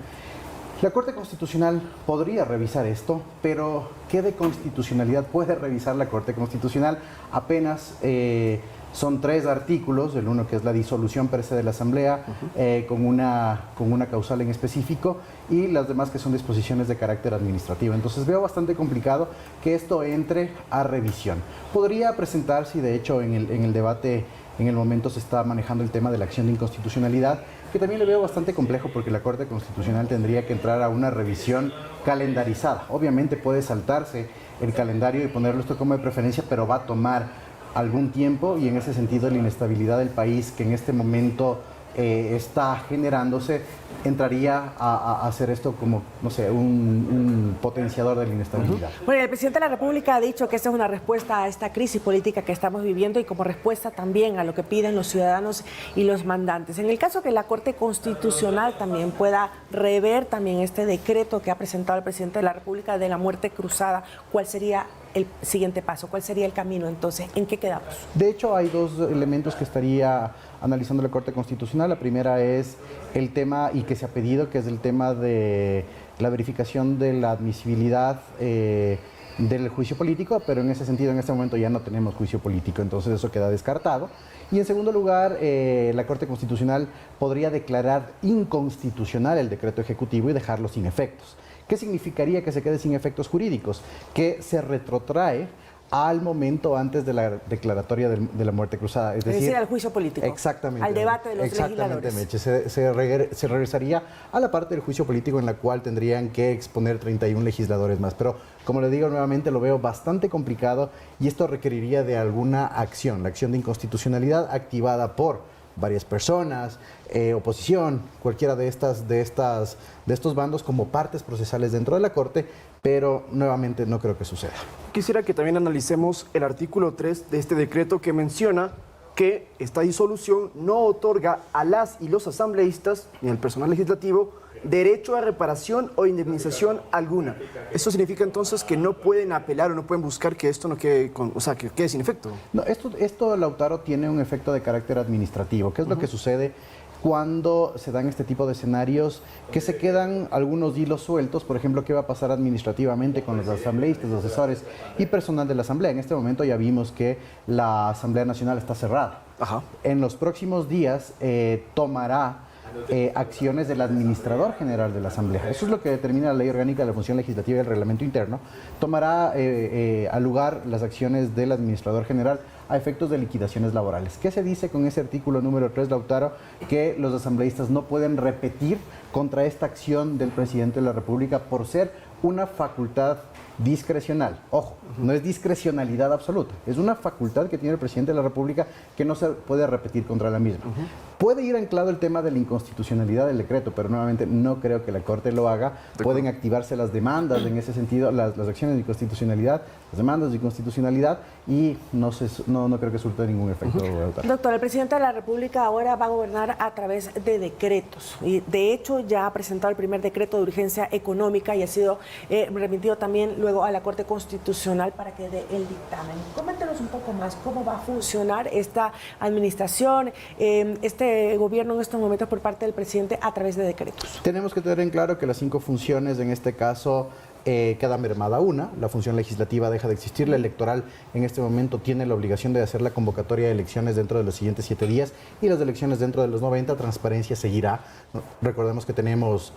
La Corte Constitucional podría revisar esto, pero ¿qué de constitucionalidad puede revisar la Corte Constitucional? Apenas son 3 artículos, el uno que es la disolución per se de la Asamblea, con una causal en específico, y las demás que son disposiciones de carácter administrativo. Entonces veo bastante complicado que esto entre a revisión. Podría presentarse, y de hecho en el debate en el momento se está manejando el tema de la acción de inconstitucionalidad, que también le veo bastante complejo, porque la Corte Constitucional tendría que entrar a una revisión calendarizada. Obviamente puede saltarse el calendario y ponerlo esto como de preferencia, pero va a tomar algún tiempo, y en ese sentido la inestabilidad del país que en este momento está generándose entraría a hacer esto como, no sé, un potenciador de la inestabilidad. Bueno, el presidente de la República ha dicho que esta es una respuesta a esta crisis política que estamos viviendo, y como respuesta también a lo que piden los ciudadanos y los mandantes. En el caso que la Corte Constitucional también pueda rever también este decreto que ha presentado el presidente de la República de la muerte cruzada, ¿cuál sería el siguiente paso? ¿Cuál sería el camino entonces? ¿En qué quedamos? De hecho, hay 2 elementos que estaría analizando la Corte Constitucional. La primera es el tema, y que se ha pedido, que es el tema de la verificación de la admisibilidad del juicio político, pero en ese sentido, en este momento ya no tenemos juicio político, entonces eso queda descartado. Y en segundo lugar, la Corte Constitucional podría declarar inconstitucional el decreto ejecutivo y dejarlo sin efectos. ¿Qué significaría que se quede sin efectos jurídicos? Que se retrotrae al momento antes de la declaratoria de la muerte cruzada. Es decir, al juicio político. Exactamente. Al debate de los legisladores. Meche. Se regresaría a la parte del juicio político, en la cual tendrían que exponer 31 legisladores más. Pero, como le digo nuevamente, lo veo bastante complicado, y esto requeriría de alguna acción, la acción de inconstitucionalidad activada por varias personas, oposición, cualquiera de estos bandos, como partes procesales dentro de la Corte, pero nuevamente no creo que suceda. Quisiera que también analicemos el artículo 3 de este decreto, que menciona que esta disolución no otorga a las y los asambleístas ni al personal legislativo derecho a reparación o indemnización alguna. ¿Eso significa entonces que no pueden apelar o no pueden buscar que esto no quede, que quede sin efecto? No, esto, Lautaro, tiene un efecto de carácter administrativo. ¿Qué es lo que sucede cuando se dan este tipo de escenarios? Que se quedan algunos hilos sueltos. Por ejemplo, ¿qué va a pasar administrativamente con los asambleístas, los asesores y personal de la Asamblea? En este momento ya vimos que la Asamblea Nacional está cerrada. En los próximos días tomará acciones del administrador general de la Asamblea. Eso es lo que determina la Ley Orgánica de la Función Legislativa y el Reglamento Interno. Tomará al lugar las acciones del administrador general a efectos de liquidaciones laborales. ¿Qué se dice con ese artículo número 3, Lautaro? Que los asambleístas no pueden repetir contra esta acción del presidente de la República por ser una facultad discrecional. Ojo, no es discrecionalidad absoluta, es una facultad que tiene el presidente de la República que no se puede repetir contra la misma. Puede ir anclado el tema de la inconstitucionalidad del decreto, pero nuevamente no creo que la Corte lo haga. Pueden activarse las demandas en ese sentido, las acciones de inconstitucionalidad, las demandas de inconstitucionalidad, y no creo que surta ningún efecto. Doctor, el presidente de la República ahora va a gobernar a través de decretos, y de hecho ya ha presentado el primer decreto de urgencia económica y ha sido remitido también luego a la Corte Constitucional para que dé el dictamen. Coméntenos un poco más cómo va a funcionar esta administración, este gobierno en estos momentos por parte del presidente a través de decretos. Tenemos que tener en claro que las 5 funciones en este caso queda mermada una, la función legislativa deja de existir, la electoral en este momento tiene la obligación de hacer la convocatoria de elecciones dentro de los siguientes 7 días y las elecciones dentro de los 90, transparencia seguirá. Recordemos que tenemos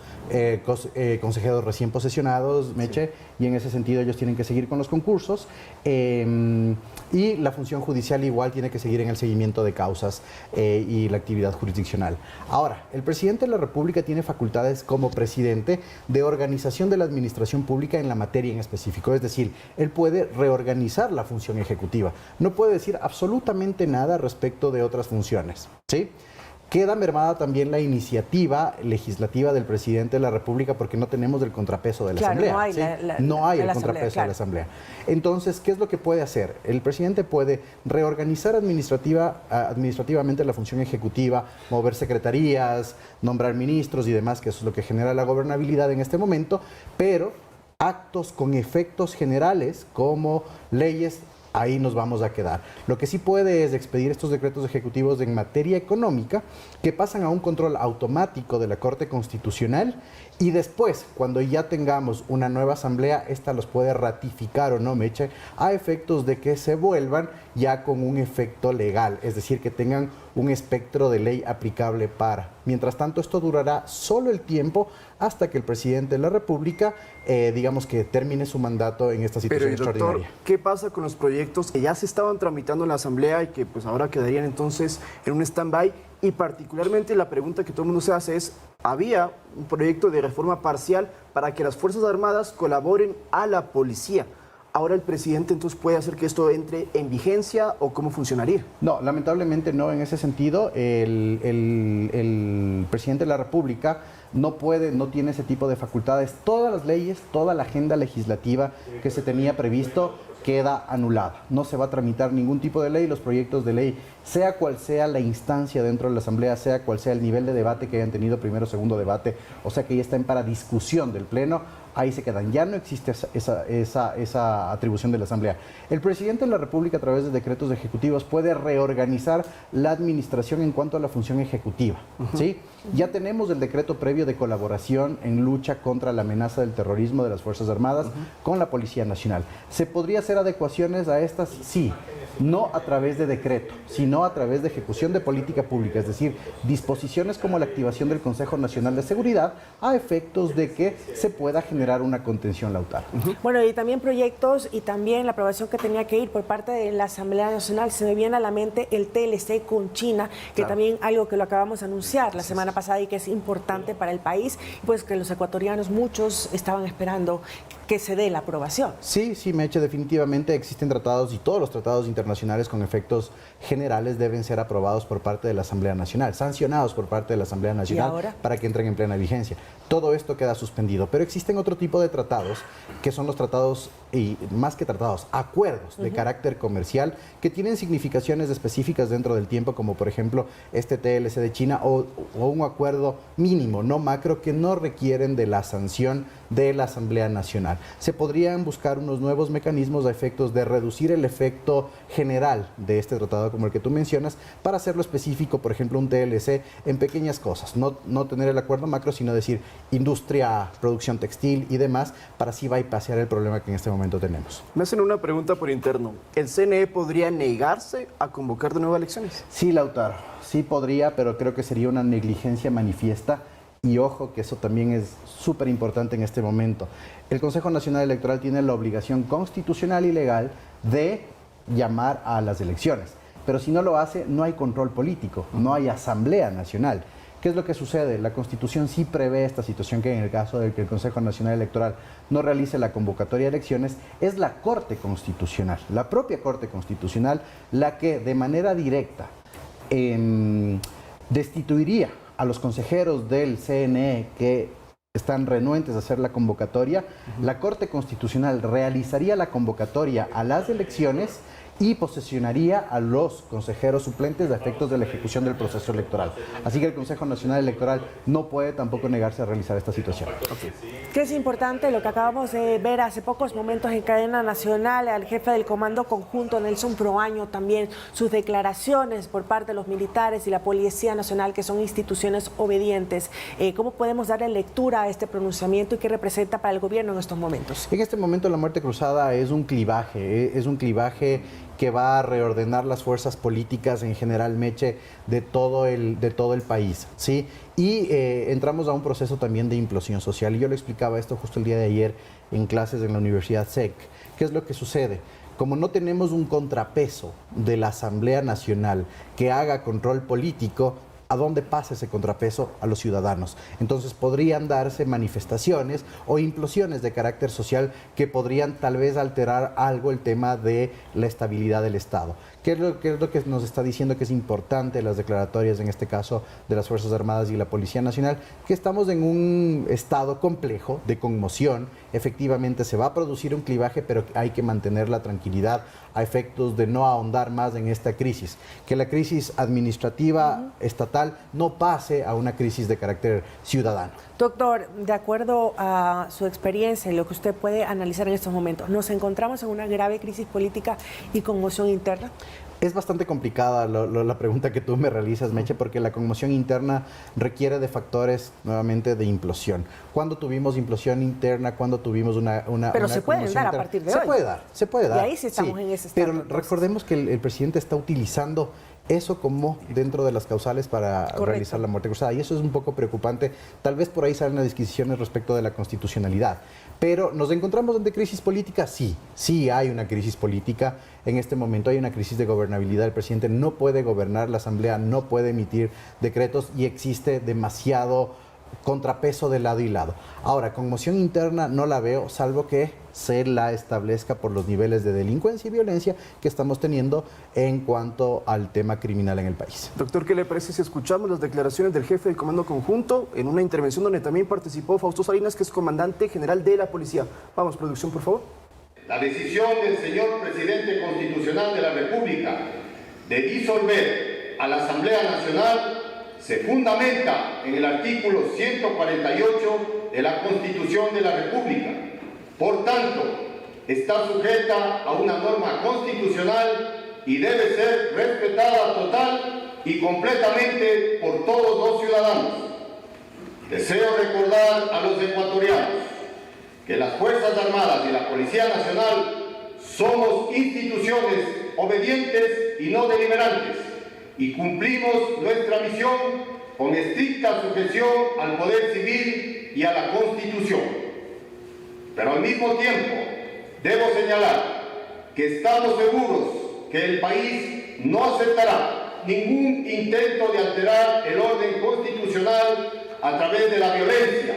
consejeros recién posesionados, Meche, y en ese sentido ellos tienen que seguir con los concursos y la función judicial igual tiene que seguir en el seguimiento de causas y la actividad jurisdiccional. Ahora, el presidente de la República tiene facultades como presidente de organización de la administración pública en la materia en específico, es decir, él puede reorganizar la función ejecutiva, no puede decir absolutamente nada respecto de otras funciones, ¿sí? Queda mermada también la iniciativa legislativa del presidente de la República porque no tenemos el contrapeso de la Asamblea. No hay, ¿sí? No hay el contrapeso de la Asamblea. Entonces, ¿qué es lo que puede hacer? El presidente puede reorganizar administrativamente la función ejecutiva, mover secretarías, nombrar ministros y demás, que eso es lo que genera la gobernabilidad en este momento, pero actos con efectos generales como leyes, ahí nos vamos a quedar. Lo que sí puede es expedir estos decretos ejecutivos en materia económica que pasan a un control automático de la Corte Constitucional y después, cuando ya tengamos una nueva asamblea, esta los puede ratificar o no, Meche, a efectos de que se vuelvan ya con un efecto legal, es decir, que tengan un espectro de ley aplicable para. Mientras tanto, esto durará solo el tiempo hasta que el presidente de la República, digamos que termine su mandato en esta situación extraordinaria. Doctor, ¿qué pasa con los proyectos que ya se estaban tramitando en la Asamblea y que pues ahora quedarían entonces en un stand-by? Y particularmente la pregunta que todo el mundo se hace es, había un proyecto de reforma parcial para que las Fuerzas Armadas colaboren a la policía. Ahora el presidente entonces puede hacer que esto entre en vigencia o cómo funcionaría. No, lamentablemente no en ese sentido. El presidente de la República no tiene ese tipo de facultades. Todas las leyes, toda la agenda legislativa que se tenía previsto queda anulada. No se va a tramitar ningún tipo de ley. Los proyectos de ley, sea cual sea la instancia dentro de la Asamblea, sea cual sea el nivel de debate que hayan tenido, primero o segundo debate, o sea que ya están para discusión del Pleno, ahí se quedan. Ya no existe esa atribución de la Asamblea. El presidente de la República, a través de decretos ejecutivos, puede reorganizar la administración en cuanto a la función ejecutiva. ¿Sí? Ya tenemos el decreto previo de colaboración en lucha contra la amenaza del terrorismo de las Fuerzas Armadas con la Policía Nacional. ¿Se podría hacer adecuaciones a estas? Sí. No a través de decreto, sino a través de ejecución de política pública, es decir, disposiciones como la activación del Consejo Nacional de Seguridad a efectos de que se pueda generar una contención lautar. Bueno, y también proyectos y también la aprobación que tenía que ir por parte de la Asamblea Nacional. Se me viene a la mente el TLC con China, que también algo que lo acabamos de anunciar la semana pasada y que es importante para el país, pues que los ecuatorianos, muchos estaban esperando que se dé la aprobación. Sí, Meche, definitivamente existen tratados y todos los tratados internacionales con efectos generales deben ser aprobados por parte de la Asamblea Nacional, sancionados por parte de la Asamblea Nacional para que entren en plena vigencia. Todo esto queda suspendido, pero existen otro tipo de tratados que son los tratados, y más que tratados, acuerdos de carácter comercial que tienen significaciones específicas dentro del tiempo, como por ejemplo este TLC de China o un acuerdo mínimo, no macro, que no requieren de la sanción de la Asamblea Nacional. Se podrían buscar unos nuevos mecanismos a efectos de reducir el efecto general de este tratado como el que tú mencionas, para hacerlo específico, por ejemplo, un TLC en pequeñas cosas, no tener el acuerdo macro, sino decir industria, producción textil y demás, para así bypassear el problema que en este momento tenemos. Me hacen una pregunta por interno. ¿El CNE podría negarse a convocar de nuevo elecciones? Sí, Lautaro, sí podría, pero creo que sería una negligencia manifiesta. Y ojo, que eso también es súper importante en este momento. El Consejo Nacional Electoral tiene la obligación constitucional y legal de llamar a las elecciones. Pero si no lo hace, no hay control político, no hay Asamblea Nacional. ¿Qué es lo que sucede? La Constitución sí prevé esta situación, que en el caso de que el Consejo Nacional Electoral no realice la convocatoria de elecciones, es la Corte Constitucional, la propia Corte Constitucional, la que de manera directa destituiría a los consejeros del CNE que están renuentes a hacer la convocatoria. La Corte Constitucional realizaría la convocatoria a las elecciones y posesionaría a los consejeros suplentes de efectos de la ejecución del proceso electoral. Así que el Consejo Nacional Electoral no puede tampoco negarse a realizar esta situación. Que es importante lo que acabamos de ver hace pocos momentos en cadena nacional, al jefe del Comando Conjunto, Nelson Proaño, también sus declaraciones por parte de los militares y la Policía Nacional, que son instituciones obedientes. ¿Cómo podemos darle lectura a este pronunciamiento y qué representa para el gobierno en estos momentos? En este momento la muerte cruzada es un clivaje que va a reordenar las fuerzas políticas en general, Meche, de todo el país, ¿sí? Y entramos a un proceso también de implosión social. Y yo le explicaba esto justo el día de ayer en clases en la Universidad SEC. ¿Qué es lo que sucede? Como no tenemos un contrapeso de la Asamblea Nacional que haga control político, ¿a dónde pasa ese contrapeso? A los ciudadanos. Entonces podrían darse manifestaciones o implosiones de carácter social que podrían tal vez alterar algo el tema de la estabilidad del Estado. ¿Qué es lo que nos está diciendo que es importante las declaratorias, en este caso, de las Fuerzas Armadas y la Policía Nacional? Que estamos en un estado complejo de conmoción. Efectivamente se va a producir un clivaje, pero hay que mantener la tranquilidad a efectos de no ahondar más en esta crisis. Que la crisis administrativa estatal no pase a una crisis de carácter ciudadano. Doctor, de acuerdo a su experiencia y lo que usted puede analizar en estos momentos, ¿nos encontramos en una grave crisis política y conmoción interna? Es bastante complicada la pregunta que tú me realizas, Meche, porque la conmoción interna requiere de factores, nuevamente, de implosión. ¿Cuándo tuvimos implosión interna? ¿Cuándo tuvimos una Pero se pueden dar a partir de hoy. Se puede dar. Y ahí sí estamos en ese estado. Pero recordemos que el presidente está utilizando eso como dentro de las causales para realizar la muerte cruzada. Y eso es un poco preocupante. Tal vez por ahí salen las disquisiciones respecto de la constitucionalidad. Pero ¿nos encontramos ante crisis política? Sí hay una crisis política. En este momento hay una crisis de gobernabilidad. El presidente no puede gobernar, la Asamblea no puede emitir decretos y existe demasiado contrapeso de lado y lado. Ahora, conmoción interna no la veo, salvo que se la establezca por los niveles de delincuencia y violencia que estamos teniendo en cuanto al tema criminal en el país. Doctor, ¿qué le parece si escuchamos las declaraciones del jefe del Comando Conjunto en una intervención donde también participó Fausto Salinas, que es comandante general de la policía? Vamos, producción, por favor. La decisión del señor presidente constitucional de la República de disolver a la Asamblea Nacional se fundamenta en el artículo 148 de la Constitución de la República. Por tanto, está sujeta a una norma constitucional y debe ser respetada total y completamente por todos los ciudadanos. Deseo recordar a los ecuatorianos que las Fuerzas Armadas y la Policía Nacional somos instituciones obedientes y no deliberantes, y cumplimos nuestra misión con estricta sujeción al poder civil y a la Constitución. Pero al mismo tiempo, debo señalar que estamos seguros que el país no aceptará ningún intento de alterar el orden constitucional a través de la violencia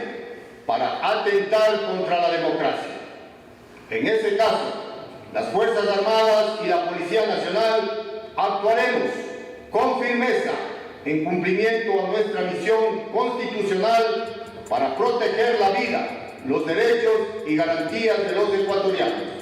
para atentar contra la democracia. En ese caso, las Fuerzas Armadas y la Policía Nacional actuaremos con firmeza en cumplimiento a nuestra misión constitucional para proteger la vida, los derechos y garantías de los ecuatorianos.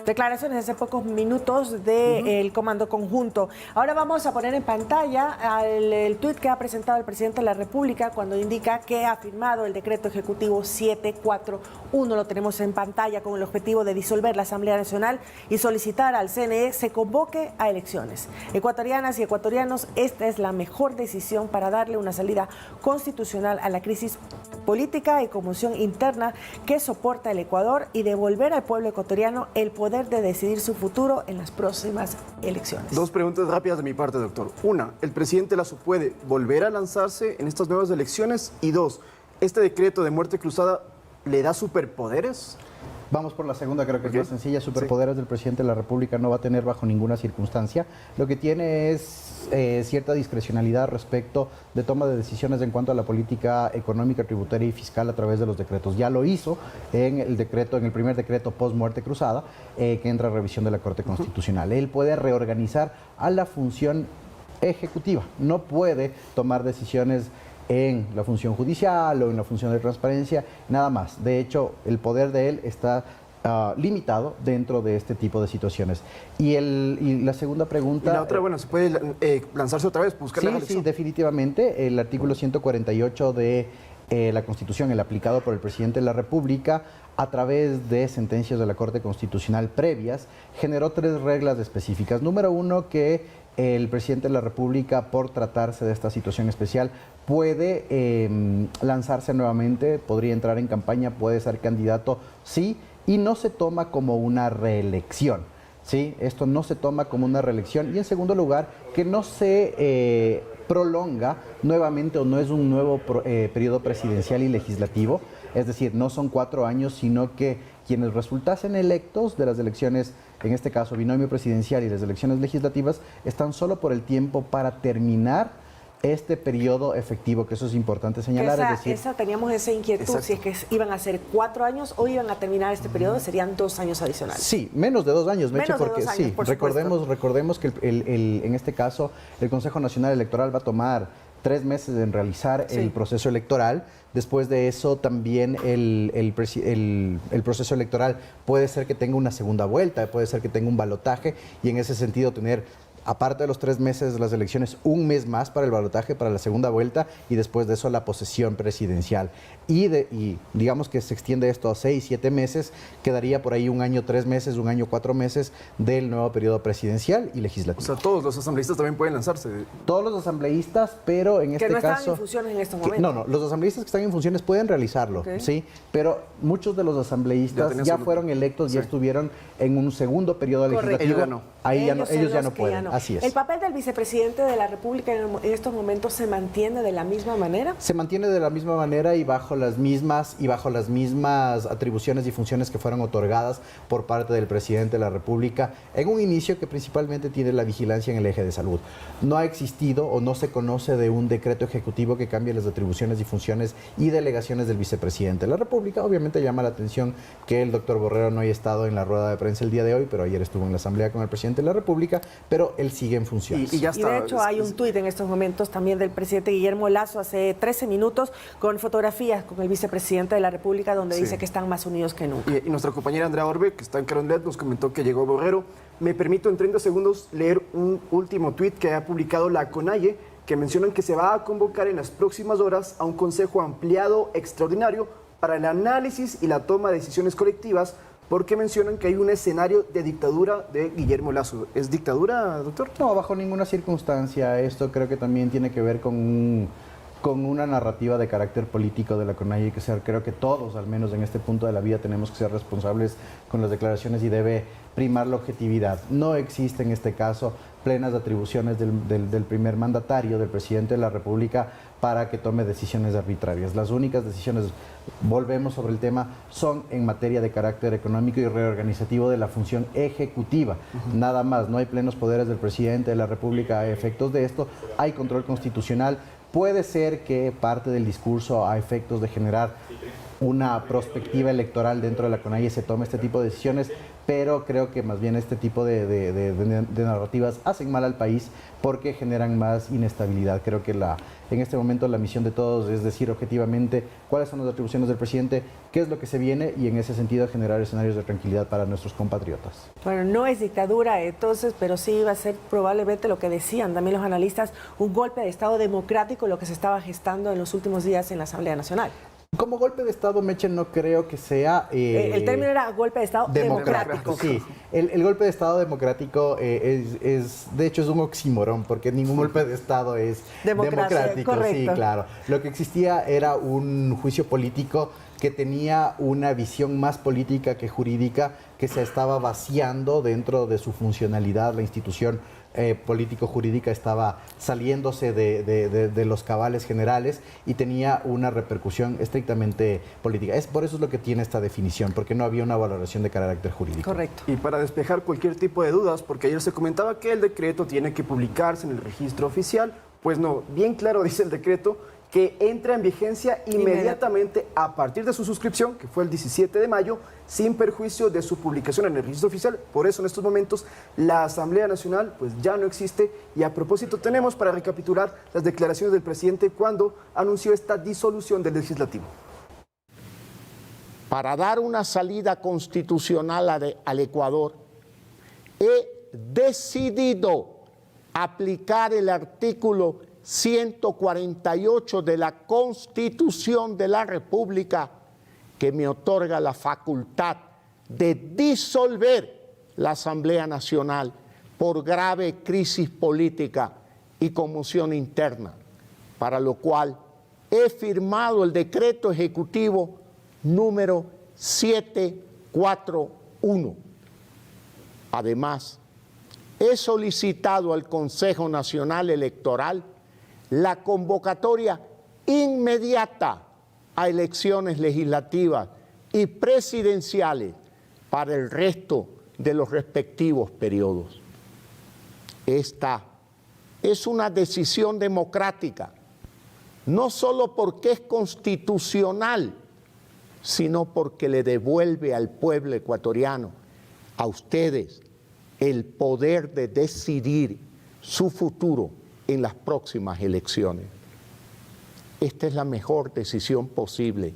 Declaraciones hace pocos minutos del Comando Conjunto. Ahora vamos a poner en pantalla el tuit que ha presentado el presidente de la República cuando indica que ha firmado el decreto ejecutivo 741. Lo tenemos en pantalla con el objetivo de disolver la Asamblea Nacional y solicitar al CNE se convoque a elecciones. Ecuatorianas y ecuatorianos, esta es la mejor decisión para darle una salida constitucional a la crisis política y conmoción interna que soporta el Ecuador y devolver al pueblo ecuatoriano el poder de decidir su futuro en las próximas elecciones. Dos preguntas rápidas de mi parte, doctor. Una, ¿el presidente Lasso puede volver a lanzarse en estas nuevas elecciones? Y dos, ¿este decreto de muerte cruzada le da superpoderes? Vamos por la segunda, creo que es más sencilla. Superpoderes del presidente de la República no va a tener bajo ninguna circunstancia. Lo que tiene es cierta discrecionalidad respecto de toma de decisiones en cuanto a la política económica, tributaria y fiscal a través de los decretos. Ya lo hizo en el primer decreto post muerte cruzada, que entra a revisión de la Corte Constitucional. Él puede reorganizar a la función ejecutiva, no puede tomar decisiones en la función judicial o en la función de transparencia, nada más. De hecho, el poder de él está limitado dentro de este tipo de situaciones. Y la segunda pregunta... Y la otra, bueno, ¿se puede lanzarse otra vez, buscar la reelección? Sí, definitivamente. El artículo 148 de la Constitución, el aplicado por el presidente de la República, a través de sentencias de la Corte Constitucional previas, generó 3 reglas específicas. Número 1, que el presidente de la República, por tratarse de esta situación especial, puede lanzarse nuevamente, podría entrar en campaña, puede ser candidato, sí, y no se toma como una reelección. ¿Sí? Esto no se toma como una reelección. Y en segundo lugar, que no se prolonga nuevamente o no es un nuevo periodo presidencial y legislativo. Es decir, no son 4 años, sino que quienes resultasen electos de las elecciones, en este caso binomio presidencial y las elecciones legislativas, están solo por el tiempo para terminar este periodo efectivo, que eso es importante señalar. Teníamos esa inquietud, exacto, si es que iban a ser 4 años o iban a terminar este periodo, serían 2 años adicionales. Sí, menos de 2 años, Meche, menos porque de 2 años, sí, recordemos que en este caso el Consejo Nacional Electoral va a tomar 3 meses en realizar el proceso electoral. Después de eso también el proceso electoral puede ser que tenga una segunda vuelta, puede ser que tenga un balotaje, y en ese sentido tener, aparte de los 3 meses de las elecciones, 1 mes más para el balotaje, para la segunda vuelta, y después de eso la posesión presidencial. Y digamos que se extiende esto a 6, 7 meses, quedaría por ahí 1 año, 3 meses, 1 año, 4 meses del nuevo periodo presidencial y legislativo. O sea, todos los asambleístas también pueden lanzarse. Todos los asambleístas, pero en este caso... Que no están en funciones en estos momentos. No, los asambleístas que están en funciones pueden realizarlo, ¿sí? Pero muchos de los asambleístas ya fueron electos, ya estuvieron en un segundo periodo legislativo. Ellos ya no pueden. Así es. ¿El papel del vicepresidente de la República en estos momentos se mantiene de la misma manera? Se mantiene de la misma manera y bajo las mismas atribuciones y funciones que fueron otorgadas por parte del presidente de la República en un inicio que principalmente tiene la vigilancia en el eje de salud. No ha existido o no se conoce de un decreto ejecutivo que cambie las atribuciones y funciones y delegaciones del vicepresidente de la República. Obviamente llama la atención que el doctor Borrero no haya estado en la rueda de prensa el día de hoy, pero ayer estuvo en la asamblea con el presidente de la República, pero él sigue en funciones. Y de hecho hay un tuit en estos momentos también del presidente Guillermo Lasso hace 13 minutos con fotografías con el vicepresidente de la República donde dice que están más unidos que nunca. Y nuestra compañera Andrea Orbe, que está en Carondelet, nos comentó que llegó Borrero. Me permito en 30 segundos leer un último tuit que ha publicado la CONAIE, que mencionan que se va a convocar en las próximas horas a un consejo ampliado extraordinario para el análisis y la toma de decisiones colectivas, porque mencionan que hay un escenario de dictadura de Guillermo Lasso. ¿Es dictadura, doctor? No, bajo ninguna circunstancia. Esto creo que también tiene que ver con una narrativa de carácter político de la CONAIE, que creo que todos, al menos en este punto de la vida, tenemos que ser responsables con las declaraciones y debe primar la objetividad. No existe en este caso plenas atribuciones del primer mandatario, del presidente de la República, para que tome decisiones arbitrarias. Las únicas decisiones, volvemos sobre el tema, son en materia de carácter económico y reorganizativo de la función ejecutiva. Nada más, no hay plenos poderes del presidente de la República a efectos de esto, hay control constitucional. Puede ser que parte del discurso a efectos de generar una perspectiva electoral dentro de la CONAIE se tome este tipo de decisiones, pero creo que más bien este tipo de narrativas hacen mal al país porque generan más inestabilidad. Creo que en este momento la misión de todos es decir objetivamente cuáles son las atribuciones del presidente, qué es lo que se viene y en ese sentido generar escenarios de tranquilidad para nuestros compatriotas. Bueno, no es dictadura entonces, pero sí va a ser probablemente lo que decían también los analistas, un golpe de Estado democrático, lo que se estaba gestando en los últimos días en la Asamblea Nacional. Como golpe de Estado, Meche, no creo que sea... el término era golpe de Estado democrático. Sí, el golpe de Estado democrático de hecho es un oxímoron, porque ningún golpe de Estado es democrático. Correcto. Sí, claro. Lo que existía era un juicio político que tenía una visión más política que jurídica, que se estaba vaciando dentro de su funcionalidad. La institución político-jurídica estaba saliéndose de los cabales generales y tenía una repercusión estrictamente política. Por eso es lo que tiene esta definición, porque no había una valoración de carácter jurídico. Correcto. Y para despejar cualquier tipo de dudas, porque ayer se comentaba que el decreto tiene que publicarse en el registro oficial, pues no, bien claro dice el decreto que entra en vigencia inmediatamente a partir de su suscripción, que fue el 17 de mayo, sin perjuicio de su publicación en el registro oficial. Por eso en estos momentos la Asamblea Nacional pues ya no existe. Y a propósito tenemos para recapitular las declaraciones del presidente cuando anunció esta disolución del legislativo. para dar una salida constitucional al Ecuador, he decidido aplicar el artículo 148 de la Constitución de la República, que me otorga la facultad de disolver la Asamblea Nacional por grave crisis política y conmoción interna, para lo cual he firmado el decreto ejecutivo número 741. Además, he solicitado al Consejo Nacional Electoral la convocatoria inmediata a elecciones legislativas y presidenciales para el resto de los respectivos periodos. Esta es una decisión democrática, no solo porque es constitucional, sino porque le devuelve al pueblo ecuatoriano, a ustedes, el poder de decidir su futuro en las próximas elecciones. Esta es la mejor decisión posible,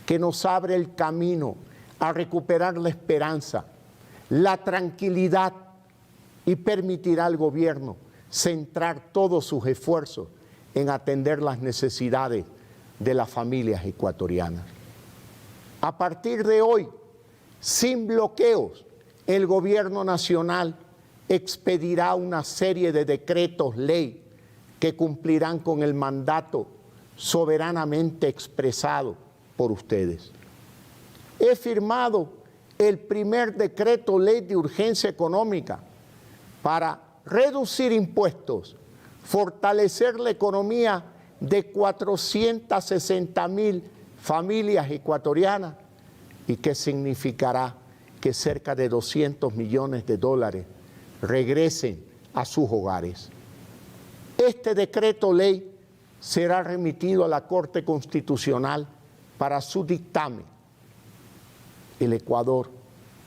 que nos abre el camino a recuperar la esperanza, la tranquilidad y permitirá al gobierno centrar todos sus esfuerzos en atender las necesidades de las familias ecuatorianas. A partir de hoy, sin bloqueos, el gobierno nacional expedirá una serie de decretos ley que cumplirán con el mandato soberanamente expresado por ustedes. He firmado el primer decreto ley de urgencia económica para reducir impuestos, fortalecer la economía de 460,000 familias ecuatorianas y que significará que cerca de 200 millones de dólares regresen a sus hogares. Este decreto ley será remitido a la Corte Constitucional para su dictamen. El Ecuador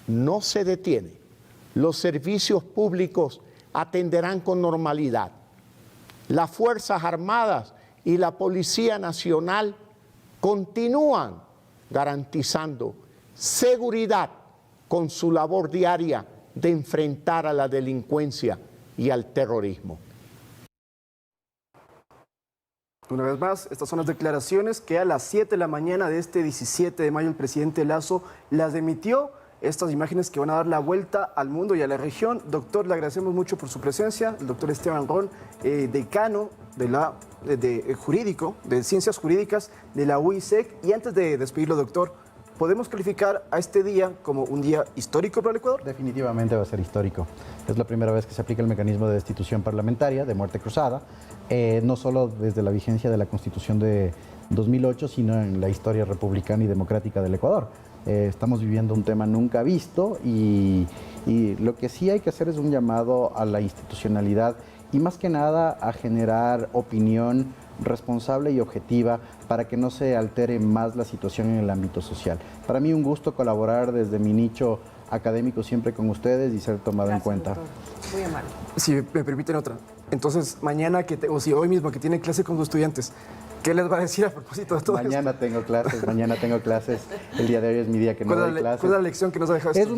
no se detiene. Los servicios públicos atenderán con normalidad. Las Fuerzas Armadas y la Policía Nacional continúan garantizando seguridad con su labor diaria de enfrentar a la delincuencia y al terrorismo. Una vez más, estas son las declaraciones que a las 7 de la mañana de este 17 de mayo el presidente Lasso las emitió. Estas imágenes que van a dar la vuelta al mundo y a la región. Doctor, le agradecemos mucho por su presencia. El doctor Esteban Ron, decano jurídico, de Ciencias Jurídicas de la UISEC. Y antes de despedirlo, doctor, ¿podemos calificar a este día como un día histórico para el Ecuador? Definitivamente va a ser histórico. Es la primera vez que se aplica el mecanismo de destitución parlamentaria, de muerte cruzada, no solo desde la vigencia de la Constitución de 2008, sino en la historia republicana y democrática del Ecuador. Estamos viviendo un tema nunca visto y lo que sí hay que hacer es un llamado a la institucionalidad y más que nada a generar opinión responsable y objetiva para que no se altere más la situación en el ámbito social. Para mí un gusto colaborar desde mi nicho académico siempre con ustedes y ser tomado en cuenta. Doctor. Muy amable. Si me permiten otra. Entonces, mañana, o si hoy mismo que tienen clase con los estudiantes, ¿qué les va a decir a propósito de todo mañana esto? Tengo clases. El día de hoy es mi día que no doy clases. ¿Cuál es la lección que nos ha dejado esto? Es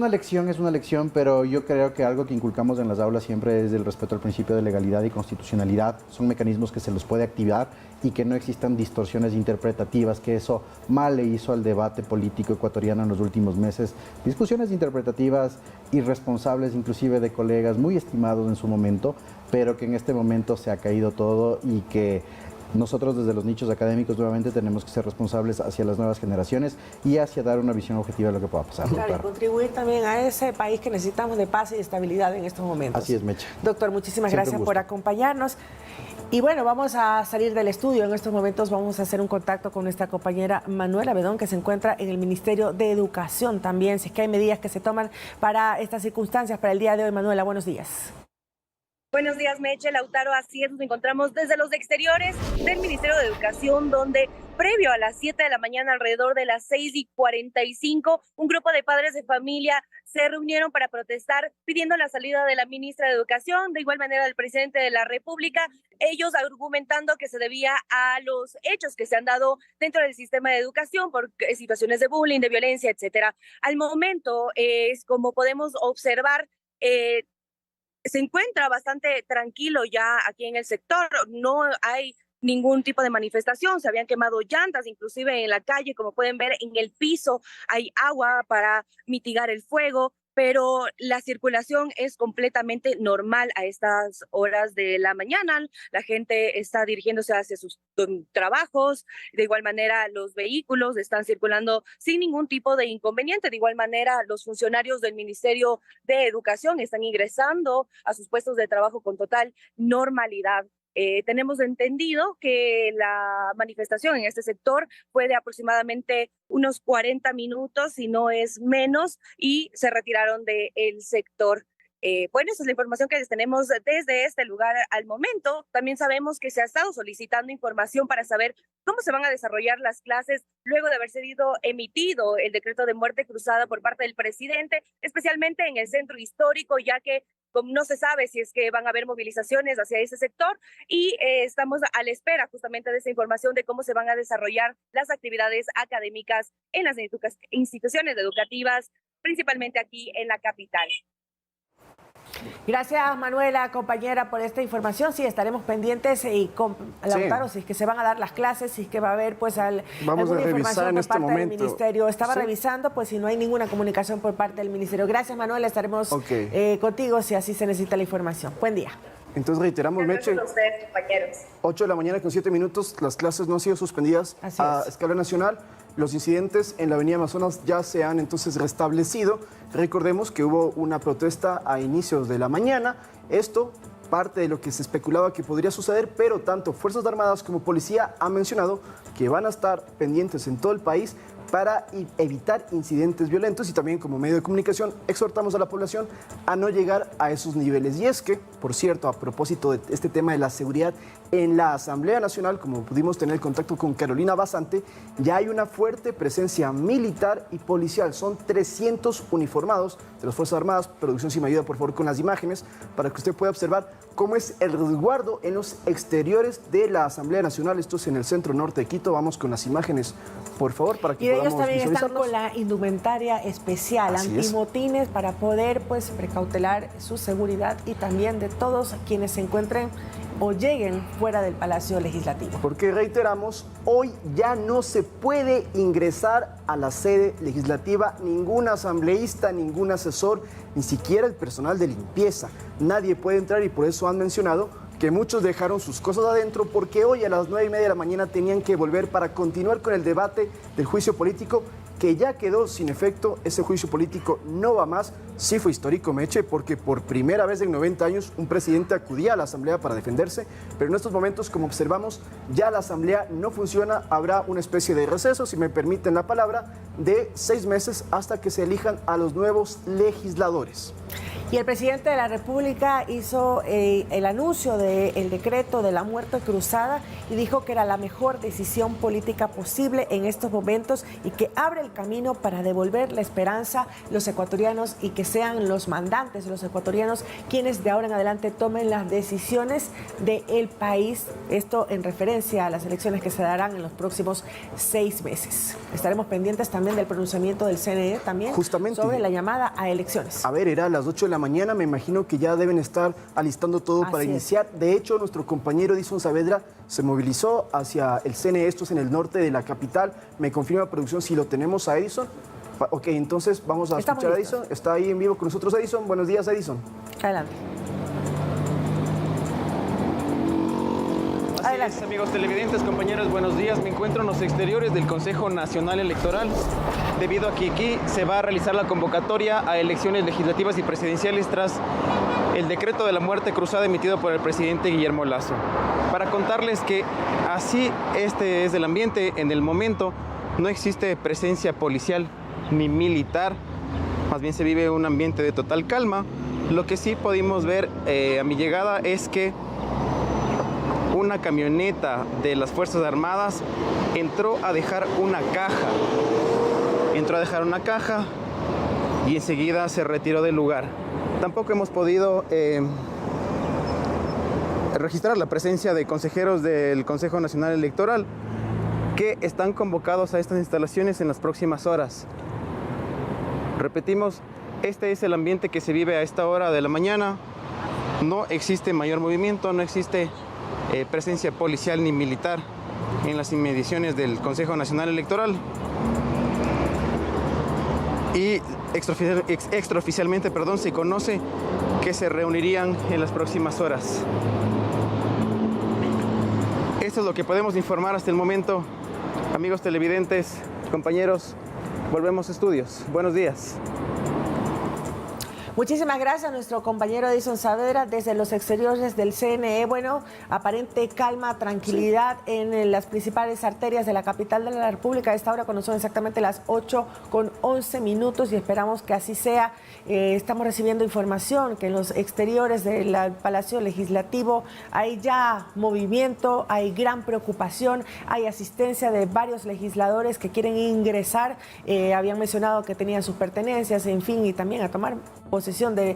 una lección, pero yo creo que algo que inculcamos en las aulas siempre es el respeto al principio de legalidad y constitucionalidad. Son mecanismos que se los puede activar y que no existan distorsiones interpretativas, que eso mal le hizo al debate político ecuatoriano en los últimos meses. Discusiones interpretativas irresponsables, inclusive de colegas muy estimados en su momento, pero que en este momento se ha caído todo y que nosotros desde los nichos académicos nuevamente tenemos que ser responsables hacia las nuevas generaciones y hacia dar una visión objetiva de lo que pueda pasar. Claro, y contribuir también a ese país que necesitamos de paz y de estabilidad en estos momentos. Así es, Mecha. Doctor, muchísimas Siempre gracias por acompañarnos. Y bueno, vamos a salir del estudio. En estos momentos vamos a hacer un contacto con nuestra compañera Manuela Bedón, que se encuentra en el Ministerio de Educación también. Si es que hay medidas que se toman para estas circunstancias para el día de hoy. Manuela, buenos días. Buenos días, Meche, Lautaro, así es, nos encontramos desde los exteriores del Ministerio de Educación, donde previo a las 7 de la mañana, alrededor de las 6:45, un grupo de padres de familia se reunieron para protestar pidiendo la salida de la ministra de Educación, de igual manera del presidente de la República, ellos argumentando que se debía a los hechos que se han dado dentro del sistema de educación por situaciones de bullying, de violencia, etcétera. Al momento, como podemos observar, se encuentra bastante tranquilo ya aquí en el sector, no hay ningún tipo de manifestación, se habían quemado llantas, inclusive en la calle, como pueden ver en el piso hay agua para mitigar el fuego, pero la circulación es completamente normal a estas horas de la mañana. La gente está dirigiéndose hacia sus trabajos, de igual manera los vehículos están circulando sin ningún tipo de inconveniente, de igual manera los funcionarios del Ministerio de Educación están ingresando a sus puestos de trabajo con total normalidad. Tenemos entendido que la manifestación en este sector fue de aproximadamente unos 40 minutos, si no es menos, y se retiraron del sector. Bueno, esa es la información que les tenemos desde este lugar al momento. También sabemos que se ha estado solicitando información para saber cómo se van a desarrollar las clases luego de haber sido emitido el decreto de muerte cruzada por parte del presidente, especialmente en el centro histórico, ya que no se sabe si es que van a haber movilizaciones hacia ese sector y estamos a la espera justamente de esa información de cómo se van a desarrollar las actividades académicas en las instituciones educativas, principalmente aquí en la capital. Gracias, Manuela, compañera, por esta información. Sí, estaremos pendientes y con Lautaro, si es que se van a dar las clases, si es que va a haber pues vamos a revisar información en por este parte del momento. Ministerio. Estaba revisando, pues si no hay ninguna comunicación por parte del Ministerio. Gracias, Manuela, estaremos contigo si así se necesita la información. Buen día. Entonces reiteramos, Meche, 8 de la mañana con 7 minutos, las clases no han sido suspendidas a escala nacional. Los incidentes en la avenida Amazonas ya se han entonces restablecido. Recordemos que hubo una protesta a inicios de la mañana. Esto parte de lo que se especulaba que podría suceder, pero tanto Fuerzas Armadas como Policía han mencionado que van a estar pendientes en todo el país para evitar incidentes violentos, y también como medio de comunicación exhortamos a la población a no llegar a esos niveles. Y es que, por cierto, a propósito de este tema de la seguridad, en la Asamblea Nacional, como pudimos tener contacto con Carolina Basante, ya hay una fuerte presencia militar y policial. Son 300 uniformados de las Fuerzas Armadas. Producción, si me ayuda por favor con las imágenes, para que usted pueda observar cómo es el resguardo en los exteriores de la Asamblea Nacional. Esto es en el centro norte de Quito. Vamos con las imágenes, por favor, para que podamos ellos también están visualizarlas. con la indumentaria especial, antimotines, para poder pues precautelar su seguridad y también de todos quienes se encuentren o lleguen fuera del Palacio Legislativo. Porque reiteramos, hoy ya no se puede ingresar a la sede legislativa ningún asambleísta, ningún asesor, ni siquiera el personal de limpieza. Nadie puede entrar, y por eso han mencionado que muchos dejaron sus cosas adentro, porque hoy a las 9:30 de la mañana tenían que volver para continuar con el debate del juicio político, que ya quedó sin efecto. Ese juicio político no va más. Sí fue histórico, Meche, porque por primera vez en 90 años un presidente acudía a la Asamblea para defenderse, pero en estos momentos, como observamos, ya la Asamblea no funciona. Habrá una especie de receso, si me permiten la palabra, de 6 meses hasta que se elijan a los nuevos legisladores. Y el presidente de la República hizo el anuncio del decreto de la muerte cruzada y dijo que era la mejor decisión política posible en estos momentos y que abre el camino para devolver la esperanza a los ecuatorianos y que sean los mandantes, los ecuatorianos, quienes de ahora en adelante tomen las decisiones del país. Esto en referencia a las elecciones que se darán en los próximos 6 meses. Estaremos pendientes también del pronunciamiento del CNE también sobre la llamada a elecciones. A ver, era a las 8 de la mañana, me imagino que ya deben estar alistando todo para iniciar. De hecho, nuestro compañero Edison Saavedra se movilizó hacia el CNE, esto es en el norte de la capital. Me confirma producción si lo tenemos a Edison. Ok, entonces vamos a escuchar a Edison. Está ahí en vivo con nosotros Edison. Buenos días, Edison. Adelante. Así es, amigos televidentes, compañeros, buenos días. Me encuentro en los exteriores del Consejo Nacional Electoral, debido a que aquí se va a realizar la convocatoria a elecciones legislativas y presidenciales tras el decreto de la muerte cruzada emitido por el presidente Guillermo Lasso. Para contarles que así este es el ambiente en el momento, no existe presencia policial ni militar, más bien se vive un ambiente de total calma. Lo que sí pudimos ver a mi llegada es que una camioneta de las Fuerzas Armadas entró a dejar una caja. Y enseguida se retiró del lugar. Tampoco hemos podido registrar la presencia de consejeros del Consejo Nacional Electoral que están convocados a estas instalaciones en las próximas horas. Repetimos, este es el ambiente que se vive a esta hora de la mañana. No existe mayor movimiento, no existe presencia policial ni militar en las inmediaciones del Consejo Nacional Electoral. Y extraoficialmente, se conoce que se reunirían en las próximas horas. Esto es lo que podemos informar hasta el momento. Amigos televidentes, compañeros, volvemos a estudios. Buenos días. Muchísimas gracias a nuestro compañero Edison Saavedra desde los exteriores del CNE. Bueno, aparente calma, tranquilidad en las principales arterias de la capital de la República. A esta hora, cuando son exactamente las 8:11 y esperamos que así sea. Estamos recibiendo información que en los exteriores del Palacio Legislativo hay ya movimiento, hay gran preocupación, hay asistencia de varios legisladores que quieren ingresar. Habían mencionado que tenían sus pertenencias, en fin, y también a tomar posesión de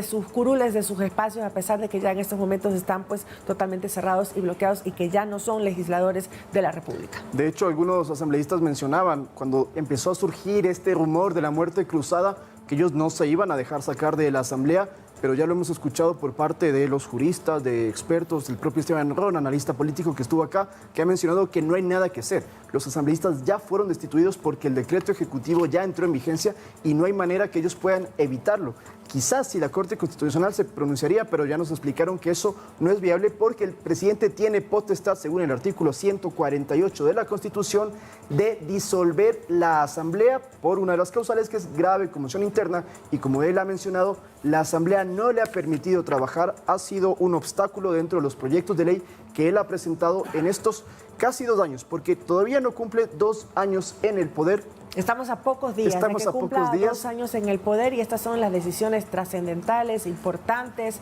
sus curules, de sus espacios, a pesar de que ya en estos momentos están pues totalmente cerrados y bloqueados y que ya no son legisladores de la República. De hecho, algunos asambleístas mencionaban cuando empezó a surgir este rumor de la muerte cruzada que ellos no se iban a dejar sacar de la Asamblea, pero ya lo hemos escuchado por parte de los juristas, de expertos, del propio Esteban Ron, analista político que estuvo acá, que ha mencionado que no hay nada que hacer. Los asambleístas ya fueron destituidos porque el decreto ejecutivo ya entró en vigencia y no hay manera que ellos puedan evitarlo. Quizás si la Corte Constitucional se pronunciaría, pero ya nos explicaron que eso no es viable porque el presidente tiene potestad, según el artículo 148 de la Constitución, de disolver la Asamblea por una de las causales, que es grave conmoción interna, y como él ha mencionado, la Asamblea no le ha permitido trabajar, ha sido un obstáculo dentro de los proyectos de ley que él ha presentado en estos casi 2 años, porque todavía no cumple 2 años en el poder. Estamos a pocos días de que cumpla 2 años en el poder y estas son las decisiones trascendentales, importantes,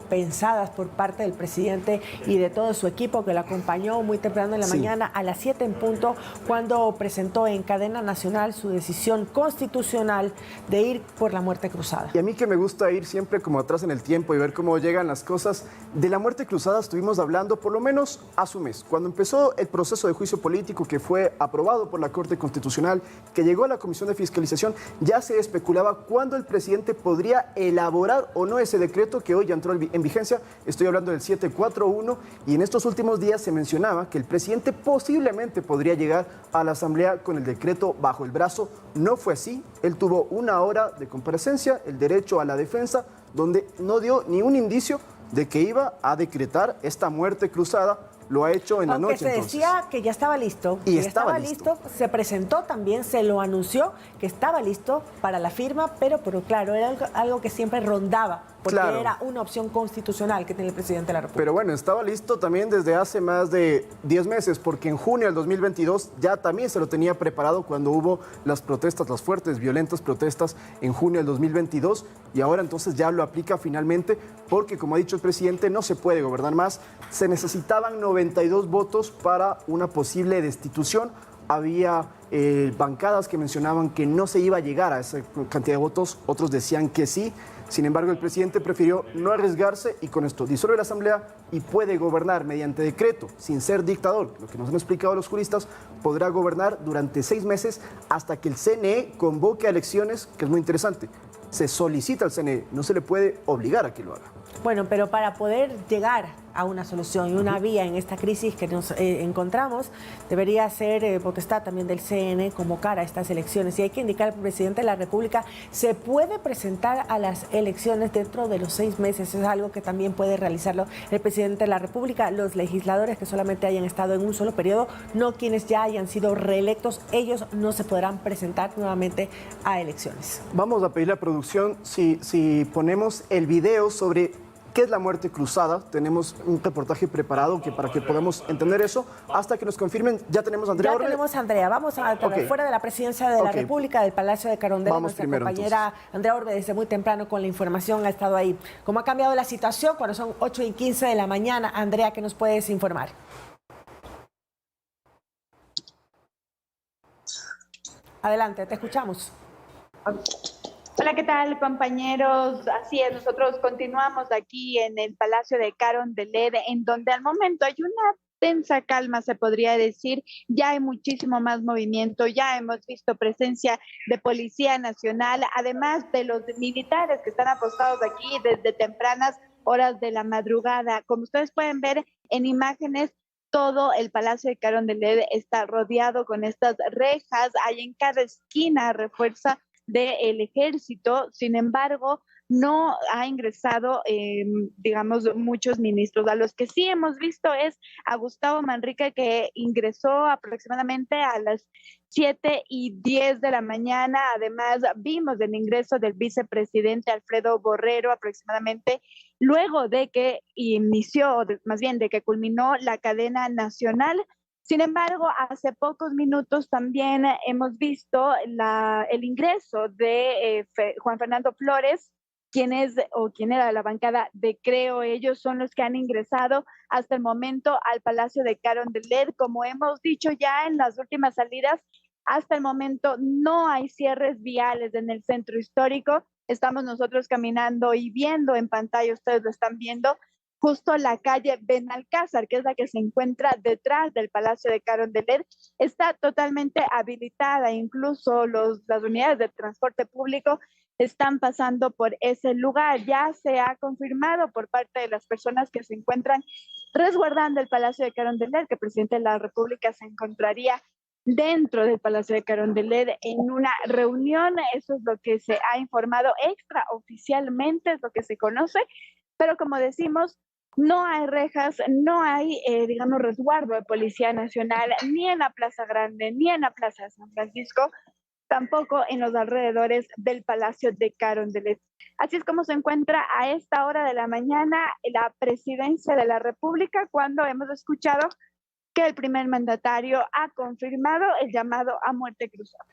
pensadas por parte del presidente y de todo su equipo que lo acompañó muy temprano en la mañana a las 7 en punto, cuando presentó en cadena nacional su decisión constitucional de ir por la muerte cruzada. Y a mí que me gusta ir siempre como atrás en el tiempo y ver cómo llegan las cosas, de la muerte cruzada estuvimos hablando por lo menos hace un mes, cuando empezó el proceso de juicio político que fue aprobado por la Corte Constitucional, que llegó a la Comisión de Fiscalización. Ya se especulaba cuándo el presidente podría elaborar o no ese decreto que hoy ya entró en vigencia. Estoy hablando del 741, y en estos últimos días se mencionaba que el presidente posiblemente podría llegar a la Asamblea con el decreto bajo el brazo. No fue así. Él tuvo 1 hora de comparecencia, el derecho a la defensa, donde no dio ni un indicio de que iba a decretar esta muerte cruzada. Lo ha hecho en la noche. Aunque se decía que ya estaba listo. Y estaba listo. Se presentó también, se lo anunció que estaba listo para la firma, pero claro, era algo que siempre rondaba, porque era una opción constitucional que tiene el presidente de la República. Pero bueno, estaba listo también desde hace más de 10 meses, porque en junio del 2022 ya también se lo tenía preparado cuando hubo las protestas, las fuertes, violentas protestas en junio del 2022, y ahora entonces ya lo aplica finalmente, porque como ha dicho el presidente, no se puede gobernar más. Se necesitaban 92 votos para una posible destitución. Había bancadas que mencionaban que no se iba a llegar a esa cantidad de votos, otros decían que sí. Sin embargo, el presidente prefirió no arriesgarse y con esto disuelve la Asamblea y puede gobernar mediante decreto, sin ser dictador. Lo que nos han explicado los juristas, podrá gobernar durante 6 meses hasta que el CNE convoque a elecciones, que es muy interesante. Se solicita al CNE, no se le puede obligar a que lo haga. Bueno, pero para poder llegar a una solución y una vía en esta crisis que nos encontramos, debería ser potestad también del CNE convocar a estas elecciones. Y hay que indicar al presidente de la República, se puede presentar a las elecciones dentro de los 6 meses. Es algo que también puede realizarlo el presidente de la República. Los legisladores que solamente hayan estado en un solo periodo, no quienes ya hayan sido reelectos, ellos no se podrán presentar nuevamente a elecciones. Vamos a pedir a la producción si ponemos el video sobre ¿Qué es la muerte cruzada? Tenemos un reportaje preparado para que podamos entender eso. Hasta que nos confirmen, ya tenemos a Andrea Orbe. Ya tenemos a Andrea. Vamos a fuera de la presidencia de la República, del Palacio de Carondelet. Nuestra compañera Andrea Orbe desde muy temprano con la información ha estado ahí. ¿Cómo ha cambiado la situación cuando son 8:15 de la mañana? Andrea, ¿qué nos puedes informar? Adelante, te escuchamos. Hola, ¿qué tal, compañeros? Así es, nosotros continuamos aquí en el Palacio de Carondelet, en donde al momento hay una tensa calma, se podría decir. Ya hay muchísimo más movimiento, ya hemos visto presencia de Policía Nacional, además de los militares que están apostados aquí desde tempranas horas de la madrugada. Como ustedes pueden ver en imágenes, todo el Palacio de Carondelet está rodeado con estas rejas, hay en cada esquina refuerza del ejército. Sin embargo, no ha ingresado, digamos, muchos ministros. A los que sí hemos visto es a Gustavo Manrique, que ingresó aproximadamente a las 7:10 de la mañana. Además, vimos el ingreso del vicepresidente Alfredo Borrero aproximadamente luego de que inició, más bien de que culminó la cadena nacional. Sin embargo, hace pocos minutos también hemos visto el ingreso de Juan Fernando Flores, quien era de la bancada de Creo. Ellos son los que han ingresado hasta el momento al Palacio de Carondelet. Como hemos dicho ya en las últimas salidas, hasta el momento no hay cierres viales en el centro histórico. Estamos nosotros caminando y viendo en pantalla, ustedes lo están viendo, justo la calle Benalcázar, que es la que se encuentra detrás del Palacio de Carondelet, está totalmente habilitada. Incluso las unidades de transporte público están pasando por ese lugar. Ya se ha confirmado por parte de las personas que se encuentran resguardando el Palacio de Carondelet que el presidente de la República se encontraría dentro del Palacio de Carondelet en una reunión. Eso es lo que se ha informado extraoficialmente, es lo que se conoce, pero como decimos, no hay rejas, no hay, digamos, resguardo de Policía Nacional, ni en la Plaza Grande, ni en la Plaza de San Francisco, tampoco en los alrededores del Palacio de Carondelet. Así es como se encuentra a esta hora de la mañana la presidencia de la República, cuando hemos escuchado que el primer mandatario ha confirmado el llamado a muerte cruzada.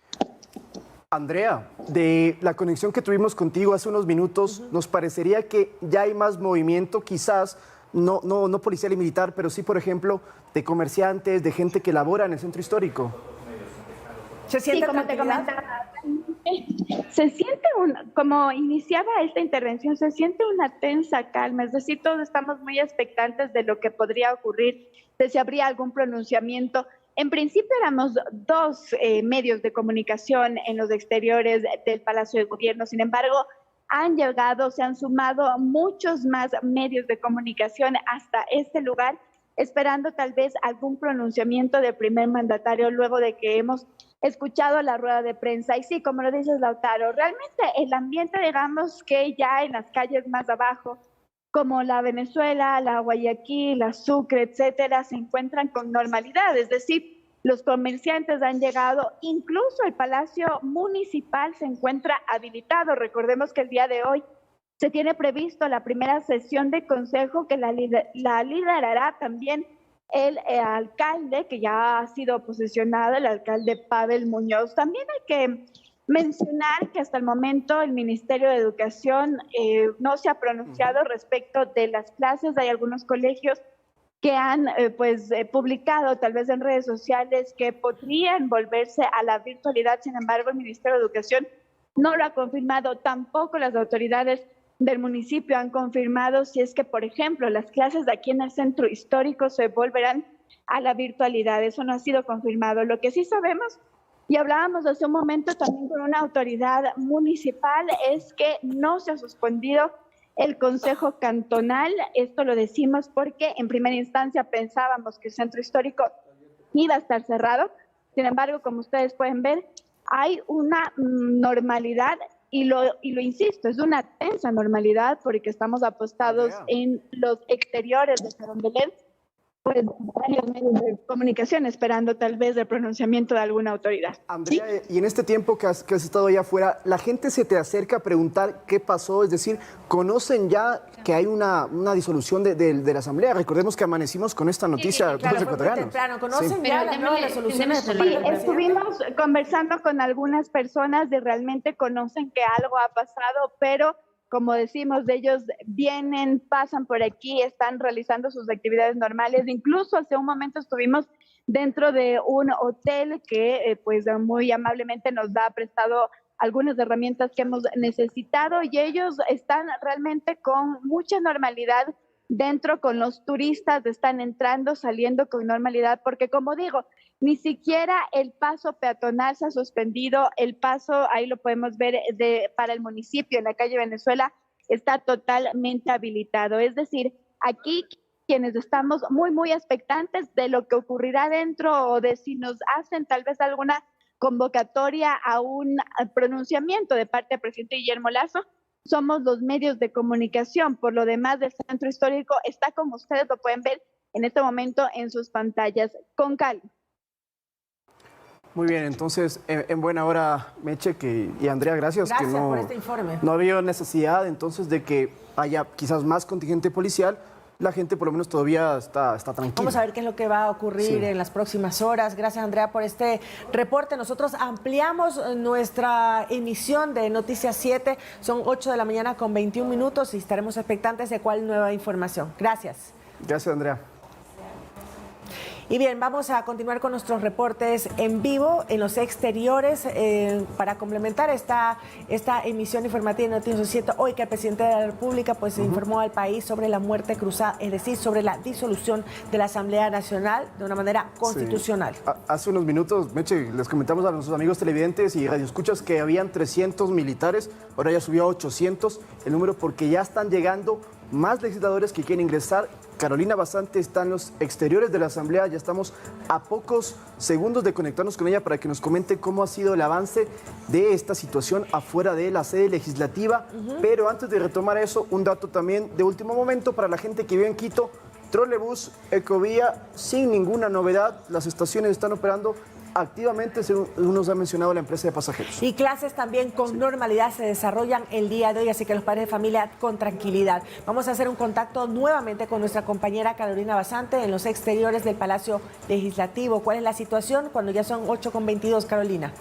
Andrea, de la conexión que tuvimos contigo hace unos minutos, nos parecería que ya hay más movimiento, quizás no policial y militar, pero sí, por ejemplo, de comerciantes, de gente que labora en el centro histórico. ¿Se siente como te comentaba, se siente como iniciaba esta intervención, se siente una tensa calma, es decir, todos estamos muy expectantes de lo que podría ocurrir, de si habría algún pronunciamiento. En principio éramos dos medios de comunicación en los exteriores del Palacio de Gobierno. Sin embargo, se han sumado muchos más medios de comunicación hasta este lugar, esperando tal vez algún pronunciamiento del primer mandatario luego de que hemos escuchado la rueda de prensa. Y sí, como lo dices, Lautaro, realmente el ambiente, digamos que ya en las calles más abajo, como la Venezuela, la Guayaquil, la Sucre, etcétera, se encuentran con normalidad. Es decir, los comerciantes han llegado, incluso el Palacio Municipal se encuentra habilitado. Recordemos que el día de hoy se tiene previsto la primera sesión de consejo que la liderará también el alcalde, que ya ha sido posesionado, el alcalde Pavel Muñoz. También hay que mencionar que hasta el momento el Ministerio de Educación no se ha pronunciado respecto de las clases. Hay algunos colegios que han publicado tal vez en redes sociales que podrían volverse a la virtualidad. Sin embargo, el Ministerio de Educación no lo ha confirmado. Tampoco las autoridades del municipio han confirmado si es que, por ejemplo, las clases de aquí en el centro histórico se volverán a la virtualidad. Eso no ha sido confirmado. Lo que sí sabemos, y hablábamos hace un momento también con una autoridad municipal, es que no se ha suspendido el Consejo Cantonal. Esto lo decimos porque en primera instancia pensábamos que el centro histórico iba a estar cerrado. Sin embargo, como ustedes pueden ver, hay una normalidad y lo insisto, es una tensa normalidad porque estamos apostados en los exteriores de Carondelet, pues varios medios de comunicación esperando tal vez el pronunciamiento de alguna autoridad. Andrea, y en este tiempo que has estado allá afuera, ¿la gente se te acerca a preguntar qué pasó? Es decir, ¿conocen ya que hay una disolución de la Asamblea? Recordemos que amanecimos con esta noticia claro, los ecuatorianos. temprano. ¿Conocen ya las nuevas resoluciones? Sí, estuvimos conversando con algunas personas de realmente conocen que algo ha pasado, pero como decimos, ellos vienen, pasan por aquí, están realizando sus actividades normales. Incluso hace un momento estuvimos dentro de un hotel que pues muy amablemente nos ha prestado algunas herramientas que hemos necesitado y ellos están realmente con mucha normalidad dentro con los turistas, están entrando, saliendo con normalidad, porque como digo, ni siquiera el paso peatonal se ha suspendido, el paso, ahí lo podemos ver, para el municipio en la calle Venezuela, está totalmente habilitado. Es decir, aquí quienes estamos muy expectantes de lo que ocurrirá dentro o de si nos hacen tal vez alguna convocatoria a un pronunciamiento de parte del presidente Guillermo Lasso, somos los medios de comunicación. Por lo demás, del centro histórico está como ustedes lo pueden ver en este momento en sus pantallas, con calma. Muy bien, entonces, en buena hora, Meche y Andrea, gracias. Gracias que por este informe. No había necesidad entonces de que haya quizás más contingente policial. La gente por lo menos todavía está tranquila. Vamos a ver qué es lo que va a ocurrir en las próximas horas. Gracias, Andrea, por este reporte. Nosotros ampliamos nuestra emisión de Noticias 7. Son 8 de la mañana con 21 minutos y estaremos expectantes de cuál nueva información. Gracias. Gracias, Andrea. Y bien, vamos a continuar con nuestros reportes en vivo en los exteriores para complementar esta emisión informativa de Noticias 7. Hoy que el presidente de la República pues informó al país sobre la muerte cruzada, es decir, sobre la disolución de la Asamblea Nacional de una manera constitucional. Sí. Hace unos minutos, Meche, les comentamos a nuestros amigos televidentes y radioescuchas que habían 300 militares, ahora ya subió a 800 el número porque ya están llegando más legisladores que quieren ingresar. Carolina Basante está en los exteriores de la Asamblea, ya estamos a pocos segundos de conectarnos con ella para que nos comente cómo ha sido el avance de esta situación afuera de la sede legislativa. Pero antes de retomar eso, un dato también de último momento para la gente que vive en Quito: trolebús, ecovía, sin ninguna novedad, las estaciones están operando activamente, según nos ha mencionado la empresa de pasajeros. Y clases también con normalidad se desarrollan el día de hoy, así que los padres de familia con tranquilidad. Vamos a hacer un contacto nuevamente con nuestra compañera Carolina Basante en los exteriores del Palacio Legislativo. ¿Cuál es la situación cuando ya son 8:22, Carolina?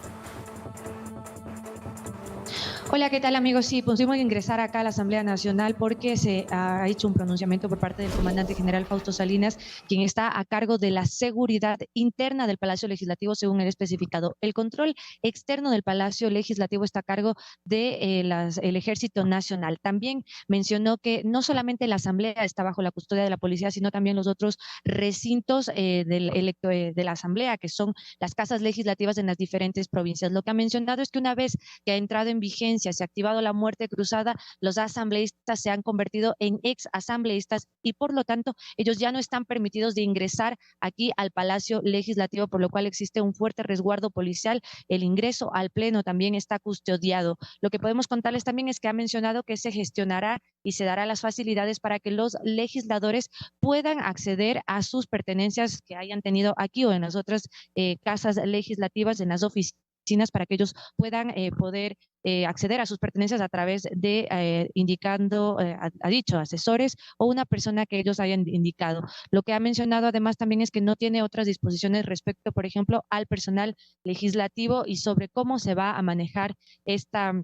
Hola, ¿qué tal, amigos? Sí, pusimos que ingresar acá a la Asamblea Nacional porque se ha hecho un pronunciamiento por parte del comandante general Fausto Salinas, quien está a cargo de la seguridad interna del Palacio Legislativo, según él especificado. El control externo del Palacio Legislativo está a cargo de el Ejército Nacional. También mencionó que no solamente la Asamblea está bajo la custodia de la policía, sino también los otros recintos de la Asamblea, que son las casas legislativas en las diferentes provincias. Lo que ha mencionado es que una vez que ha entrado en vigencia, se ha activado la muerte cruzada, los asambleístas se han convertido en ex asambleístas y por lo tanto ellos ya no están permitidos de ingresar aquí al Palacio Legislativo, por lo cual existe un fuerte resguardo policial. El ingreso al pleno también está custodiado. Lo que podemos contarles también es que ha mencionado que se gestionará y se dará las facilidades para que los legisladores puedan acceder a sus pertenencias que hayan tenido aquí o en las otras casas legislativas, en las oficinas, para que ellos puedan poder acceder a sus pertenencias a través de indicando, ha dicho, asesores o una persona que ellos hayan indicado. Lo que ha mencionado además también es que no tiene otras disposiciones respecto, por ejemplo, al personal legislativo y sobre cómo se va a manejar esta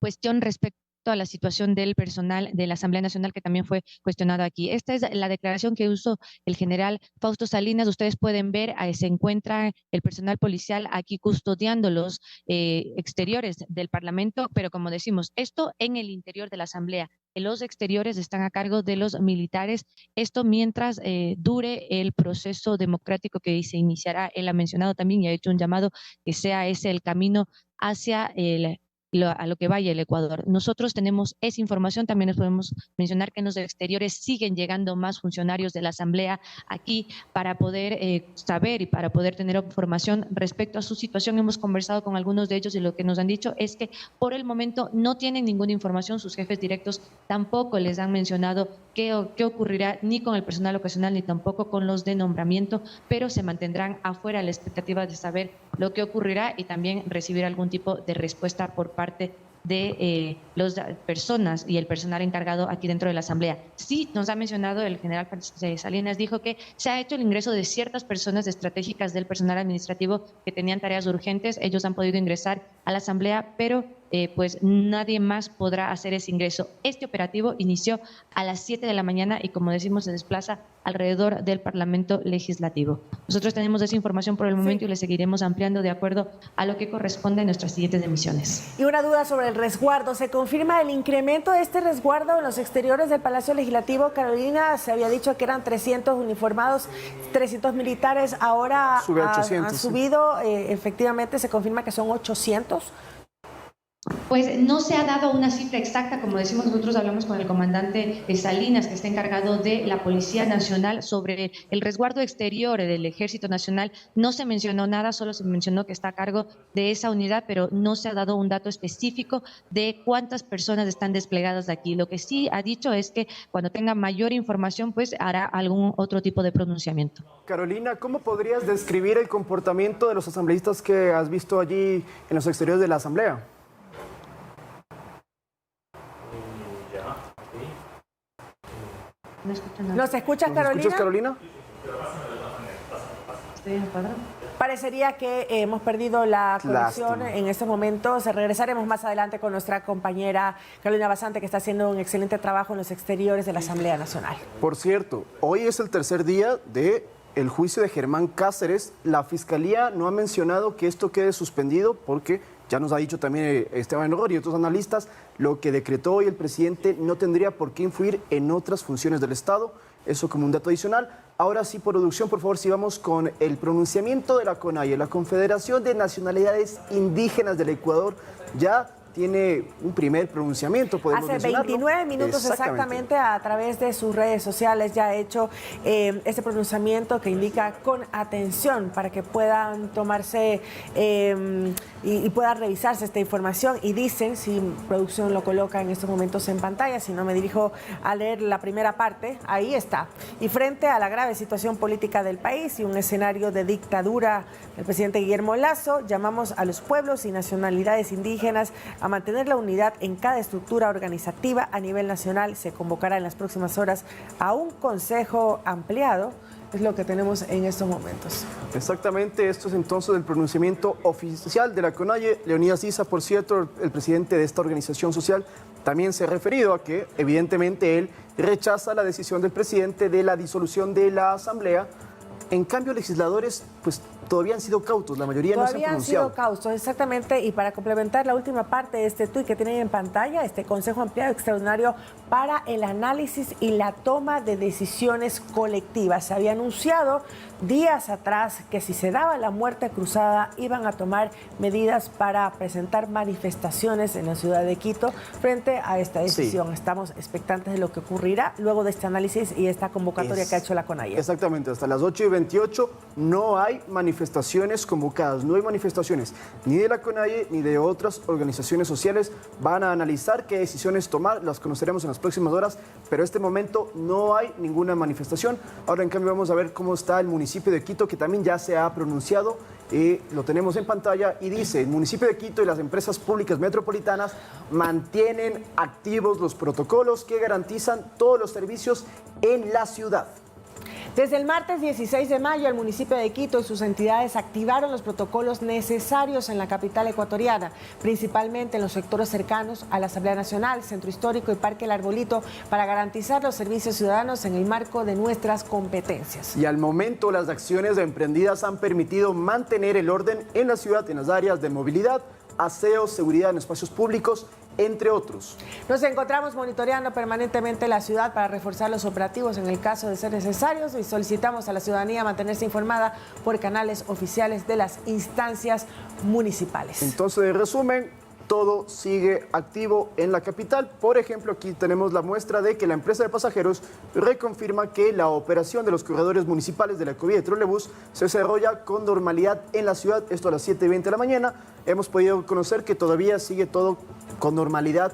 cuestión respecto a la situación del personal de la Asamblea Nacional, que también fue cuestionado aquí. Esta es la declaración que hizo el general Fausto Salinas. Ustedes pueden ver, se encuentra el personal policial aquí custodiando los exteriores del Parlamento, pero como decimos, esto en el interior de la Asamblea. Los exteriores están a cargo de los militares. Esto mientras dure el proceso democrático que se iniciará. Él ha mencionado también y ha hecho un llamado que sea ese el camino hacia a lo que vaya el Ecuador. Nosotros tenemos esa información, también les podemos mencionar que en los exteriores siguen llegando más funcionarios de la Asamblea aquí para poder saber y para poder tener información respecto a su situación. Hemos conversado con algunos de ellos y lo que nos han dicho es que por el momento no tienen ninguna información, sus jefes directos tampoco les han mencionado qué ocurrirá ni con el personal ocasional ni tampoco con los de nombramiento, pero se mantendrán afuera a la expectativa de saber lo que ocurrirá y también recibir algún tipo de respuesta por parte de las personas y el personal encargado aquí dentro de la Asamblea. Sí, nos ha mencionado el general Salinas, dijo que se ha hecho el ingreso de ciertas personas estratégicas del personal administrativo que tenían tareas urgentes. Ellos han podido ingresar a la Asamblea, pero pues nadie más podrá hacer ese ingreso. Este operativo inició a las 7 de la mañana y, como decimos, se desplaza alrededor del Parlamento Legislativo. Nosotros tenemos esa información por el momento y le seguiremos ampliando de acuerdo a lo que corresponde en nuestras siguientes emisiones. Y una duda sobre el resguardo. ¿Se confirma el incremento de este resguardo en los exteriores del Palacio Legislativo? Carolina, se había dicho que eran 300 uniformados, 300 militares. Ahora han subido. Efectivamente, se confirma que son 800. Pues no se ha dado una cifra exacta, como decimos nosotros, hablamos con el comandante Salinas, que está encargado de la Policía Nacional, sobre el resguardo exterior del Ejército Nacional. No se mencionó nada, solo se mencionó que está a cargo de esa unidad, pero no se ha dado un dato específico de cuántas personas están desplegadas de aquí. Lo que sí ha dicho es que cuando tenga mayor información, pues hará algún otro tipo de pronunciamiento. Carolina, ¿cómo podrías describir el comportamiento de los asambleístas que has visto allí en los exteriores de la Asamblea? No escucho nada. ¿Nos escuchas, Carolina? ¿Escuchas, Carolina? Estoy en el cuadro. Parecería que hemos perdido la conexión en estos momentos. Regresaremos más adelante con nuestra compañera Carolina Basante, que está haciendo un excelente trabajo en los exteriores de la Asamblea Nacional. Por cierto, hoy es el tercer día del juicio de Germán Cáceres. La Fiscalía no ha mencionado que esto quede suspendido porque ya nos ha dicho también Esteban Ror y otros analistas, lo que decretó hoy el presidente no tendría por qué influir en otras funciones del Estado. Eso como un dato adicional. Ahora sí, producción, por favor, si vamos con el pronunciamiento de la CONAIE, la Confederación de Nacionalidades Indígenas del Ecuador, ya tiene un primer pronunciamiento, podemos Hace 29 minutos exactamente, a través de sus redes sociales ya ha hecho este pronunciamiento que indica con atención para que puedan tomarse y pueda revisarse esta información. Y dicen, si producción lo coloca en estos momentos en pantalla, si no me dirijo a leer la primera parte, ahí está. Y frente a la grave situación política del país y un escenario de dictadura del presidente Guillermo Lasso, llamamos a los pueblos y nacionalidades indígenas a mantener la unidad en cada estructura organizativa a nivel nacional. Se convocará en las próximas horas a un consejo ampliado. Es lo que tenemos en estos momentos. Exactamente, esto es entonces el pronunciamiento oficial de la CONAIE. Leonidas Issa, por cierto, el presidente de esta organización social, también se ha referido a que evidentemente él rechaza la decisión del presidente de la disolución de la Asamblea. En cambio, legisladores pues todavía han sido cautos, la mayoría no se han pronunciado. Todavía han sido cautos, exactamente. Y para complementar la última parte de este tuit que tienen en pantalla, este Consejo Ampliado Extraordinario para el análisis y la toma de decisiones colectivas. Se había anunciado días atrás que si se daba la muerte cruzada iban a tomar medidas para presentar manifestaciones en la ciudad de Quito frente a esta decisión. Sí. Estamos expectantes de lo que ocurrirá luego de este análisis y esta convocatoria que ha hecho la CONAIE. Exactamente, hasta las 8:28 no hay manifestaciones convocadas, no hay manifestaciones ni de la CONAIE ni de otras organizaciones sociales. Van a analizar qué decisiones tomar, las conoceremos en las próximas horas, pero en este momento no hay ninguna manifestación. Ahora en cambio vamos a ver cómo está el municipio de Quito, que también ya se ha pronunciado, lo tenemos en pantalla y dice: el municipio de Quito y las empresas públicas metropolitanas mantienen activos los protocolos que garantizan todos los servicios en la ciudad. Desde el martes 16 de mayo, el municipio de Quito y sus entidades activaron los protocolos necesarios en la capital ecuatoriana, principalmente en los sectores cercanos a la Asamblea Nacional, Centro Histórico y Parque El Arbolito, para garantizar los servicios ciudadanos en el marco de nuestras competencias. Y al momento, las acciones emprendidas han permitido mantener el orden en la ciudad, en las áreas de movilidad, aseo, seguridad en espacios públicos, entre otros. Nos encontramos monitoreando permanentemente la ciudad para reforzar los operativos en el caso de ser necesarios y solicitamos a la ciudadanía mantenerse informada por canales oficiales de las instancias municipales. Entonces, en resumen, todo sigue activo en la capital. Por ejemplo, aquí tenemos la muestra de que la empresa de pasajeros reconfirma que la operación de los corredores municipales de la Ecovía de Trolebús se desarrolla con normalidad en la ciudad, esto a las 7:20 de la mañana. Hemos podido conocer que todavía sigue todo con normalidad.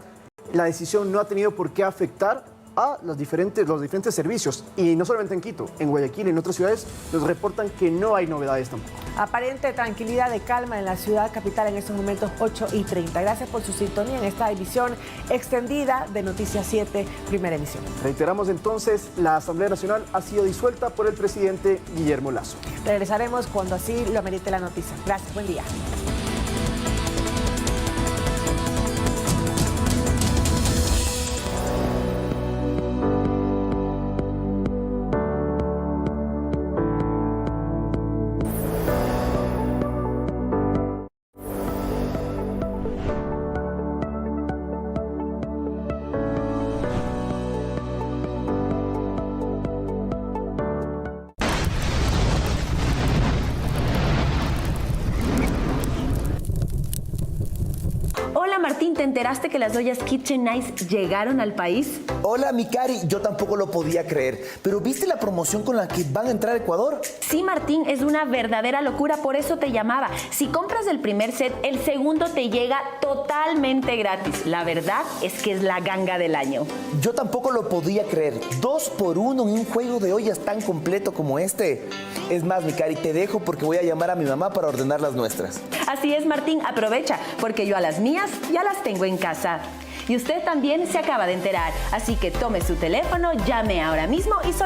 La decisión no ha tenido por qué afectar a los diferentes servicios. Y no solamente en Quito, en Guayaquil y en otras ciudades nos reportan que no hay novedades tampoco. Aparente tranquilidad de calma en la ciudad capital en estos momentos 8:30. Gracias por su sintonía en esta edición extendida de Noticias 7, primera emisión. Reiteramos entonces, la Asamblea Nacional ha sido disuelta por el presidente Guillermo Lasso. Regresaremos cuando así lo amerite la noticia. Gracias, buen día. Hola Martín, ¿te enteraste que las ollas Kitchen Nice llegaron al país? Hola mi Cari, yo tampoco lo podía creer, pero ¿viste la promoción con la que van a entrar a Ecuador? Sí Martín, es una verdadera locura, por eso te llamaba. Si compras el primer set, el segundo te llega totalmente gratis. La verdad es que es la ganga del año. Yo tampoco lo podía creer, 2 por 1 en un juego de ollas tan completo como este. Es más mi Cari, te dejo porque voy a llamar a mi mamá para ordenar las nuestras. Así es Martín, aprovecha, porque yo a las mías ya las tengo en casa. Y usted también se acaba de enterar, así que tome su teléfono, llame ahora mismo y